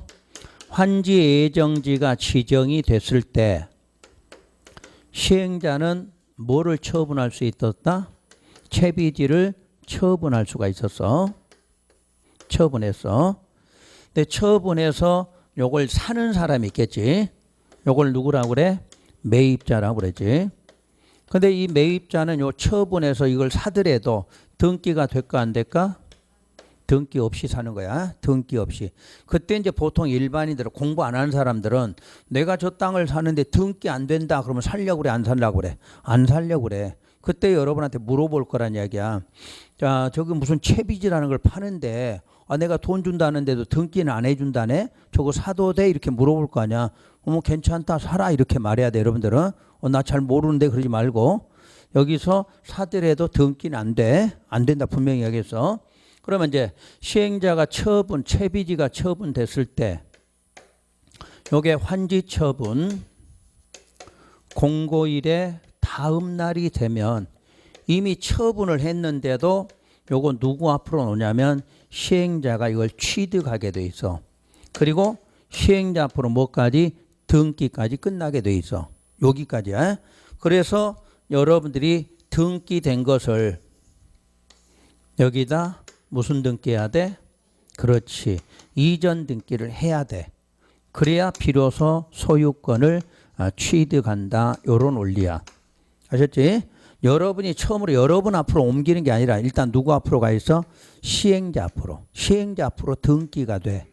Speaker 1: 환지 예정지가 지정이 됐을 때 시행자는 뭐를 처분할 수 있었다? 채비지를 처분할 수가 있었어. 처분했어. 근데 처분해서 요걸 사는 사람이 있겠지. 요걸 누구라고 그래? 매입자라고 그러지. 근데 이 매입자는 요 처분해서 이걸 사더라도 등기가 될까 안 될까? 등기 없이 사는 거야. 등기 없이. 그때 이제 보통 일반인들 공부 안 하는 사람들은 내가 저 땅을 사는데 등기 안 된다 그러면 살려고 그래 안 살려고 그래? 안 살려고 그래. 그때 여러분한테 물어볼 거란 이야기야. 자, 저기 무슨 채비지라는 걸 파는데 내가 돈 준다는데도 등기는 안 해준다네? 저거 사도 돼? 이렇게 물어볼 거 아니야. 괜찮다 사라 이렇게 말해야 돼. 여러분들은 나 잘 모르는데 그러지 말고 여기서 사더라도 등기는 안 돼. 안 된다 분명히 얘기했어. 그러면 이제 시행자가 처분, 채비지가 처분됐을 때 요게 환지 처분 공고일의 다음 날이 되면 이미 처분을 했는데도 요거 누구 앞으로 오냐면 시행자가 이걸 취득하게 돼 있어. 그리고 시행자 앞으로 뭐까지? 등기까지 끝나게 돼 있어. 여기까지야. 그래서 여러분들이 등기된 것을 여기다 무슨 등기해야 돼? 그렇지. 이전 등기를 해야 돼. 그래야 비로소 소유권을 취득한다. 요런 원리야. 아셨지? 여러분이 처음으로 여러분 앞으로 옮기는 게 아니라 일단 누구 앞으로 가 있어? 시행자 앞으로. 시행자 앞으로 등기가 돼.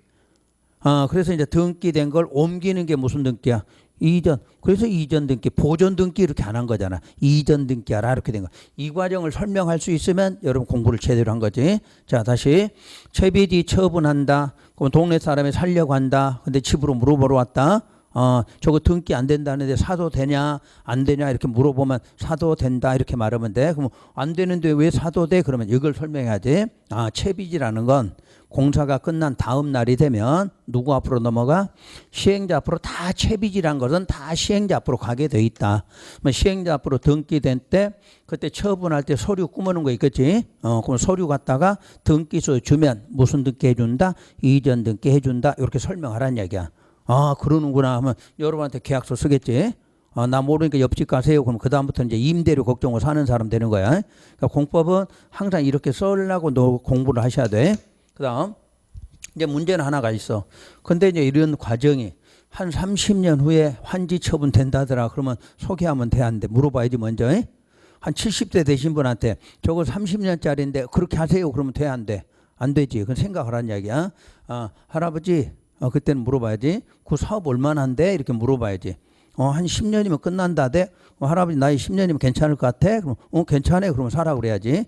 Speaker 1: 그래서 이제 등기된 걸 옮기는 게 무슨 등기야? 이전. 그래서 이전 등기, 보존 등기 이렇게 안 한 거잖아. 이전 등기하라 이렇게 된 거. 이 과정을 설명할 수 있으면 여러분 공부를 제대로 한 거지. 자, 다시 채비지 처분한다. 그럼 동네 사람이 살려고 한다. 근데 집으로 물어보러 왔다. 저거 등기 안 된다는데 사도 되냐 안 되냐 이렇게 물어보면 사도 된다 이렇게 말하면 돼. 그럼 안 되는데 왜 사도 돼? 그러면 이걸 설명해야지. 채비지라는 건 공사가 끝난 다음 날이 되면 누구 앞으로 넘어가? 시행자 앞으로. 다 채비지란 것은 다 시행자 앞으로 가게 돼 있다. 시행자 앞으로 등기된 때 그때 처분할 때 서류 꾸미는 거 있겠지. 그럼 서류 갖다가 등기소 주면 무슨 등기 해준다? 이전 등기 해준다. 이렇게 설명하라는 얘기야. 그러는구나 하면 여러분한테 계약서 쓰겠지. 나 모르니까 옆집 가세요. 그럼 그다음부터 이제 임대료 걱정을 사는 사람 되는 거야. 그러니까 공법은 항상 이렇게 쓰려고 공부를 하셔야 돼. 그다음 이제 문제는 하나가 있어. 근데 이제 이런 과정이 한 30년 후에 환지 처분 된다더라. 그러면 소개하면 돼 안 돼? 물어봐야지 먼저. 한 70대 되신 분한테 저거 30년짜리인데 그렇게 하세요. 그러면 돼 안 돼? 안 되지. 그건 생각하라는 이야기야. 할아버지 그때는 물어봐야지. 그 사업 얼마나 한대? 이렇게 물어봐야지. 한 10년이면 끝난다 대? 할아버지 나이 10년이면 괜찮을 것 같아? 그럼 괜찮아. 그러면 사라 그래야지.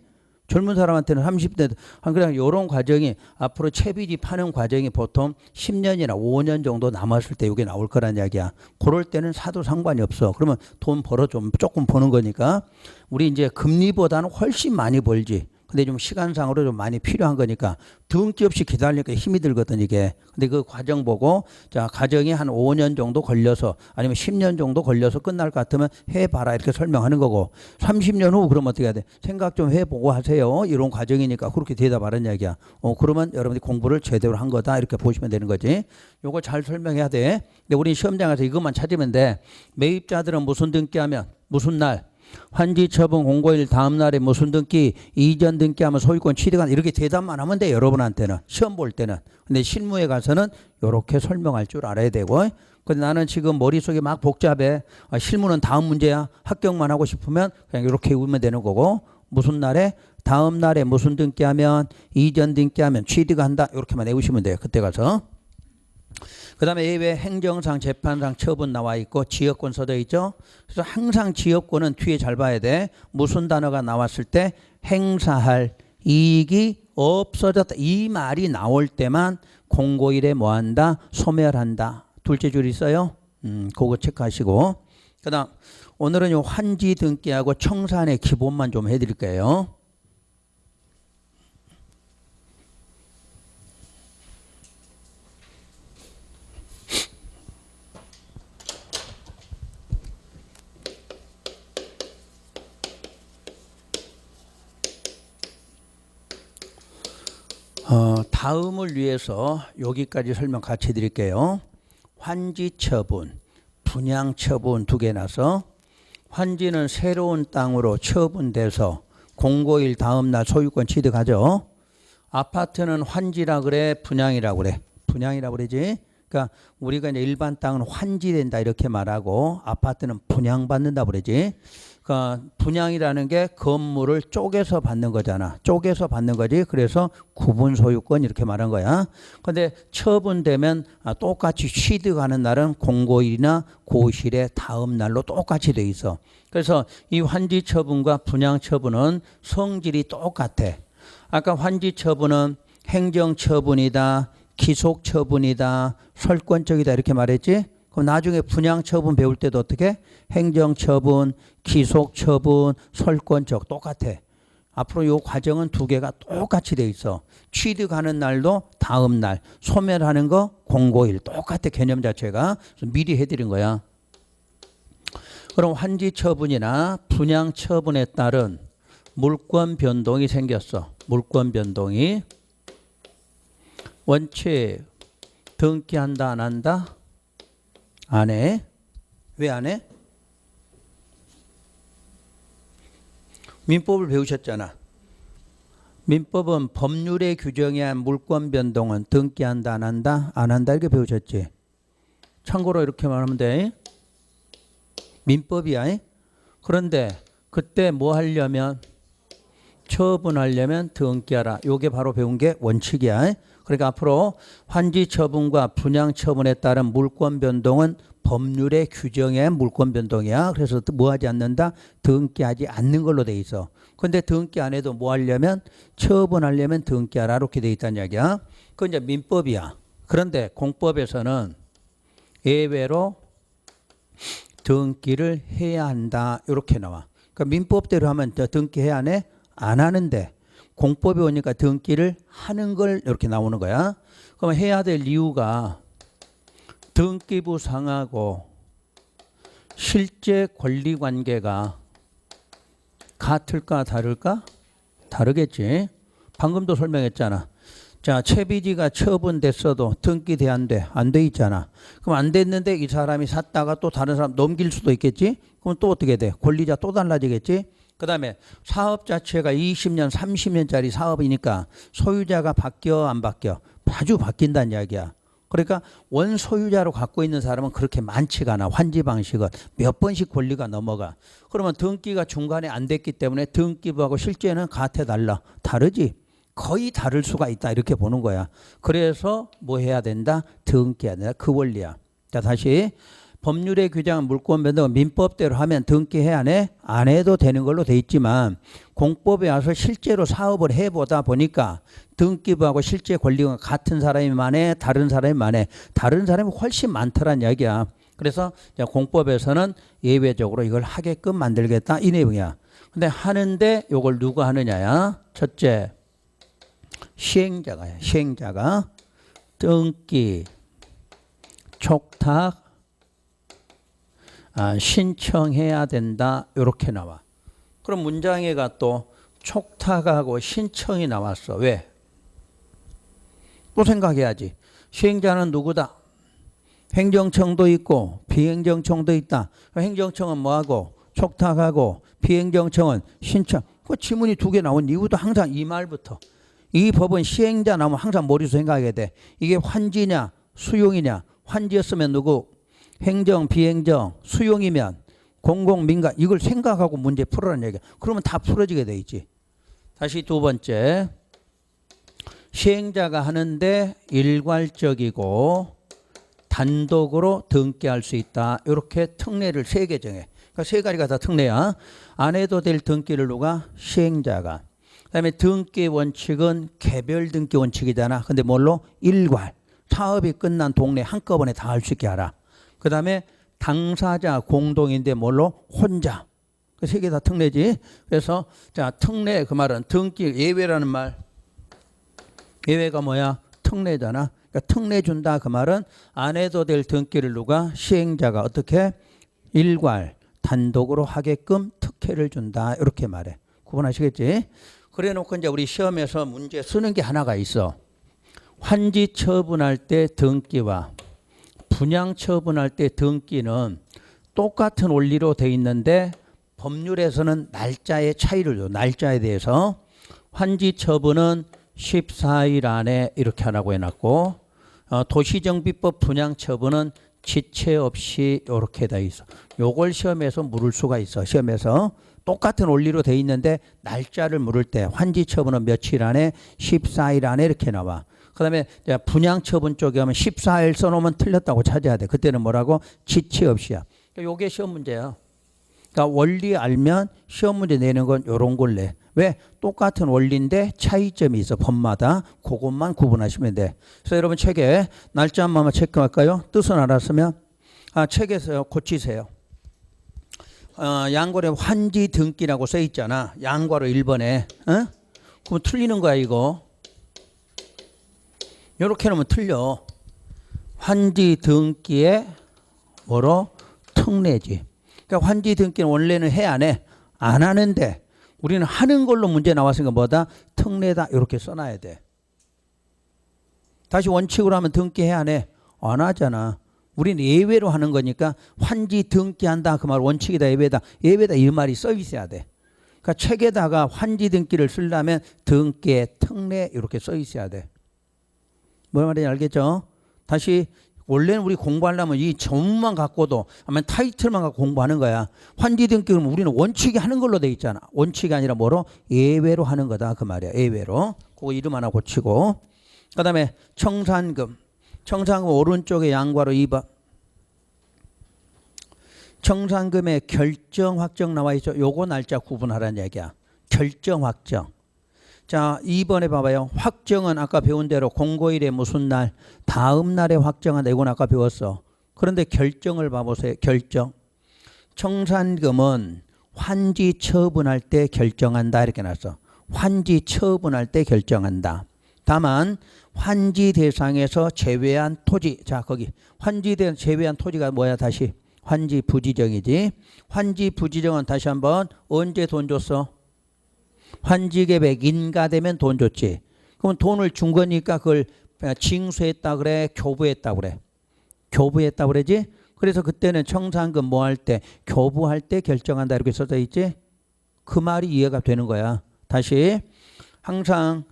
Speaker 1: 젊은 사람한테는 30대 그냥 이런 과정이 앞으로 채비지 파는 과정이 보통 10년이나 5년 정도 남았을 때 이게 나올 거란 이야기야. 그럴 때는 사도 상관이 없어. 그러면 돈 벌어 조금 버는 거니까 우리 이제 금리보다는 훨씬 많이 벌지. 근데 좀 시간상으로 좀 많이 필요한 거니까 등기 없이 기다리니까 힘이 들거든 이게. 근데 그 과정 보고 자 과정이 한 5년 정도 걸려서 아니면 10년 정도 걸려서 끝날 것 같으면 해봐라 이렇게 설명하는 거고 30년 후 그러면 어떻게 해야 돼? 생각 좀 해보고 하세요. 이런 과정이니까 그렇게 대답하라는 이야기야. 그러면 여러분들이 공부를 제대로 한 거다 이렇게 보시면 되는 거지. 요거 잘 설명해야 돼. 근데 우리 시험장에서 이것만 찾으면 돼. 매입자들은 무슨 등기하면 무슨 날? 환지 처분 공고일 다음 날에 무슨 등기 이전 등기하면 소유권 취득한 이렇게 대답만 하면 돼. 여러분한테는 시험 볼 때는. 근데 실무에 가서는 이렇게 설명할 줄 알아야 되고. 근데 나는 지금 머릿속이 막 복잡해. 실무는 다음 문제야. 합격만 하고 싶으면 그냥 이렇게 외우면 되는 거고. 무슨 날에 다음 날에 무슨 등기하면 이전 등기하면 취득한다 이렇게만 외우시면 돼요. 그때 가서. 그 다음에 예외 행정상 재판상 처분 나와 있고 지역권 써져 있죠. 그래서 항상 지역권은 뒤에 잘 봐야 돼. 무슨 단어가 나왔을 때 행사할 이익이 없어졌다 이 말이 나올 때만 공고일에 뭐한다? 소멸한다. 둘째 줄 있어요. 그거 체크하시고. 그 다음 오늘은 요 환지 등기하고 청산의 기본만 좀 해드릴게요. 다음을 위해서 여기까지 설명 같이 해드릴게요. 환지 처분, 분양 처분 두 개 나서 환지는 새로운 땅으로 처분돼서 공고일 다음 날 소유권 취득하죠. 아파트는 환지라 그래, 분양이라 그래? 분양이라 그러지. 그러니까 우리가 이제 일반 땅은 환지된다 이렇게 말하고 아파트는 분양받는다 그러지. 그러니까 분양이라는 게 건물을 쪼개서 받는 거잖아. 쪼개서 받는 거지. 그래서 구분 소유권 이렇게 말한 거야. 근데 처분되면 똑같이 취득하는 날은 공고일이나 고실의 다음 날로 똑같이 돼 있어. 그래서 이 환지 처분과 분양 처분은 성질이 똑같아. 아까 환지 처분은 행정 처분이다, 기속 처분이다, 설권적이다 이렇게 말했지. 그럼 나중에 분양 처분 배울 때도 어떻게? 행정 처분, 기속 처분, 설권적 똑같아. 앞으로 요 과정은 두 개가 똑같이 돼 있어. 취득하는 날도 다음 날, 소멸하는 거 공고일 똑같아. 개념 자체가. 미리 해드린 거야. 그럼 환지 처분이나 분양 처분에 따른 물권 변동이 생겼어. 물권 변동이. 원칙 등기한다 안 한다? 안 해. 왜 안 해? 민법을 배우셨잖아. 민법은 법률의 규정에 의한 물권 변동은 등기한다 안 한다? 안 한다 이렇게 배우셨지. 참고로 이렇게 말하면 돼. 민법이야. 그런데 그때 뭐 하려면 처분하려면 등기하라. 요게 바로 배운 게 원칙이야. 그러니까 앞으로 환지 처분과 분양 처분에 따른 물권 변동은 법률의 규정에 물권 변동이야. 그래서 뭐 하지 않는다? 등기하지 않는 걸로 돼 있어. 근데 등기 안 해도 뭐 하려면 처분하려면 등기하라 이렇게 돼 있다는 이야기야. 그건 이제 민법이야. 그런데 공법에서는 예외로 등기를 해야 한다 이렇게 나와. 그러니까 민법대로 하면 등기해야 안 해? 안 하는데 공법이 오니까 등기를 하는 걸 이렇게 나오는 거야. 그러면 해야 될 이유가 등기부 상하고 실제 권리관계가 같을까 다를까? 다르겠지. 방금도 설명했잖아. 자, 채비지가 처분됐어도 등기돼 안 돼? 안 돼 있잖아. 그럼 안 됐는데 이 사람이 샀다가 또 다른 사람 넘길 수도 있겠지? 그럼 또 어떻게 돼? 권리자 또 달라지겠지? 그 다음에 사업 자체가 20년, 30년짜리 사업이니까 소유자가 바뀌어 안 바뀌어? 자주 바뀐다는 이야기야. 그러니까 원소유자로 갖고 있는 사람은 그렇게 많지가 않아. 환지 방식은 몇 번씩 권리가 넘어가. 그러면 등기가 중간에 안 됐기 때문에 등기부하고 실제는 같아 달라? 다르지. 거의 다를 수가 있다 이렇게 보는 거야. 그래서 뭐 해야 된다? 등기해야 된다. 그 원리야. 자, 다시 법률의 규정은 물권 변동은 민법대로 하면 등기해야 안 해? 안 해도 되는 걸로 돼 있지만 공법에 와서 실제로 사업을 해보다 보니까 등기부하고 실제 권리가 같은 사람이 많아? 다른 사람이 많아? 다른 사람이 훨씬 많더란 이야기야. 그래서 공법에서는 예외적으로 이걸 하게끔 만들겠다 이 내용이야. 근데 하는데 이걸 누가 하느냐야? 첫째, 시행자가야. 시행자가 등기, 촉탁, 신청해야 된다 이렇게 나와. 그럼 문장에가 또 촉탁하고 신청이 나왔어. 왜? 또 생각해야지. 시행자는 누구다? 행정청도 있고 비행정청도 있다. 행정청은 뭐하고? 촉탁하고 비행정청은 신청. 그 지문이 두 개 나온 이유도 항상 이 말부터. 이 법은 시행자 나오면 항상 머릿속에 생각해야 돼. 이게 환지냐 수용이냐. 환지였으면 누구? 행정, 비행정, 수용이면 공공, 민간 이걸 생각하고 문제 풀어라는 얘기야. 그러면 다 풀어지게 돼 있지. 다시 두 번째. 시행자가 하는데 일괄적이고 단독으로 등기할 수 있다. 이렇게 특례를 3개 정해. 그러니까 3가지가 다 특례야. 안 해도 될 등기를 누가? 시행자가. 그다음에 등기 원칙은 개별 등기 원칙이잖아. 근데 뭘로? 일괄. 사업이 끝난 동네 한꺼번에 다 할 수 있게 하라. 그 다음에 당사자 공동인데 뭘로? 혼자. 그 3개 다 특례지. 그래서 자, 특례 그 말은 등기 예외라는 말. 예외가 뭐야? 특례잖아. 그러니까 특례 준다 그 말은 안 해도 될 등기를 누가? 시행자가 어떻게? 일괄 단독으로 하게끔 특혜를 준다. 이렇게 말해. 구분하시겠지? 그래 놓고 이제 우리 시험에서 문제 쓰는 게 하나가 있어. 환지 처분할 때 등기와 분양 처분할 때 등기는 똑같은 원리로 돼 있는데 법률에서는 날짜의 차이를 줘. 날짜에 대해서 환지 처분은 14일 안에 이렇게 하라고 해놨고 도시정비법 분양처분은 지체 없이 이렇게 돼 있어. 요걸 시험에서 물을 수가 있어. 시험에서 똑같은 원리로 돼 있는데 날짜를 물을 때 환지처분은 며칠 안에 14일 안에 이렇게 나와. 그 다음에 분양처분 쪽에 하면 14일 써놓으면 틀렸다고 찾아야 돼. 그때는 뭐라고? 지체 없이야. 요게 시험 문제야. 그러니까 원리 알면 시험 문제 내는 건 요런 걸 내. 왜? 똑같은 원리인데 차이점이 있어. 법마다. 그것만 구분하시면 돼. 그래서 여러분 책에 날짜 한번 체크할까요? 뜻은 알았으면 책에서 고치세요. 양괄에 환지 등기라고 써 있잖아. 양괄호 1번에. 그럼 틀리는 거야 이거. 이렇게 놓으면 틀려. 환지 등기에 뭐로? 특례지. 그러니까 환지 등기는 원래는 해 안 해? 안 하는데 우리는 하는 걸로 문제 나왔으니까 뭐다? 특례다. 이렇게 써놔야 돼. 다시 원칙으로 하면 등기 해 안 해? 안 하잖아. 우리는 예외로 하는 거니까 환지 등기한다. 그 말 원칙이다. 예외다. 예외다. 이 말이 써 있어야 돼. 그러니까 책에다가 환지 등기를 쓰려면 등기에 특례 이렇게 써 있어야 돼. 뭐 말인지 알겠죠? 다시 원래는 우리 공부하려면 이 전문만 갖고도 아니면 타이틀만 갖고 공부하는 거야. 환지 등기 그러면 우리는 원칙이 하는 걸로 돼 있잖아. 원칙이 아니라 뭐로? 예외로 하는 거다 그 말이야. 예외로. 그거 이름 하나 고치고. 그다음에 청산금. 청산금 오른쪽에 양괄호 2번. 청산금의 결정 확정 나와 있죠. 요거 날짜 구분하라는 얘기야. 결정 확정. 자, 2번에 봐봐요. 확정은 아까 배운 대로 공고일에 무슨 날? 다음 날에 확정한다. 이건 아까 배웠어. 그런데 결정을 봐보세요. 결정. 청산금은 환지 처분할 때 결정한다. 이렇게 놨어. 환지 처분할 때 결정한다. 다만 환지 대상에서 제외한 토지. 자, 거기 환지 대상 제외한 토지가 뭐야? 다시 환지 부지정이지. 환지 부지정은 다시 한번 언제 돈 줬어? 환지계획 인가되면 돈 줬지. 그럼 돈을 준 거니까 그걸 징수했다 그래? 교부했다 그래? 교부했다 그러지? 그래서 그때는 청산금 뭐 할 때? 교부할 때 결정한다 이렇게 써져 있지? 그 말이 이해가 되는 거야. 다시 항상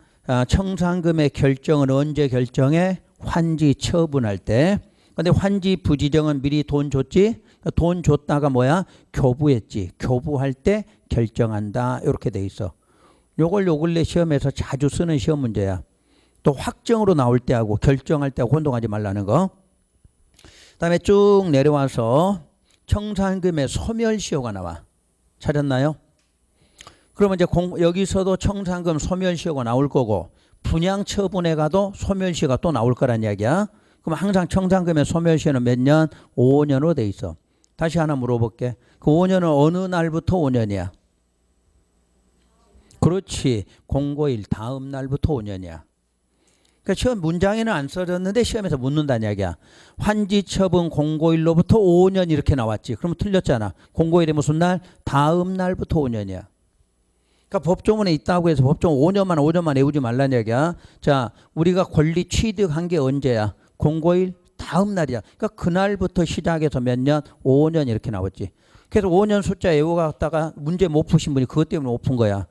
Speaker 1: 청산금의 결정은 언제 결정해? 환지 처분할 때. 근데 환지 부지정은 미리 돈 줬지? 돈 줬다가 뭐야? 교부했지. 교부할 때 결정한다. 이렇게 돼 있어. 요걸 요 근래 시험에서 자주 쓰는 시험 문제야. 또 확정으로 나올 때하고 결정할 때하고 혼동하지 말라는 거. 그다음에 쭉 내려와서 청산금의 소멸시효가 나와. 찾았나요? 그러면 이제 여기서도 청산금 소멸시효가 나올 거고 분양처분에 가도 소멸시효가 또 나올 거란 이야기야. 그럼 항상 청산금의 소멸시효는 몇 년? 5년으로 돼 있어. 다시 하나 물어볼게. 그 5년은 어느 날부터 5년이야? 그렇지. 공고일 다음 날부터 5년이야. 그러니까 시험 문장에는 안 써졌는데 시험에서 묻는다는 이야기야. 환지처분 공고일로부터 5년 이렇게 나왔지. 그러면 틀렸잖아. 공고일이 무슨 날? 다음 날부터 5년이야. 그러니까 법조문에 있다고 해서 법조문 5년만 외우지 말라는 얘기야. 자, 우리가 권리 취득한 게 언제야? 공고일 다음 날이야. 그러니까 그날부터 시작해서 몇 년? 5년 이렇게 나왔지. 그래서 5년 숫자 외워갔다가 문제 못 푸신 분이 그것 때문에 못 푼 거야.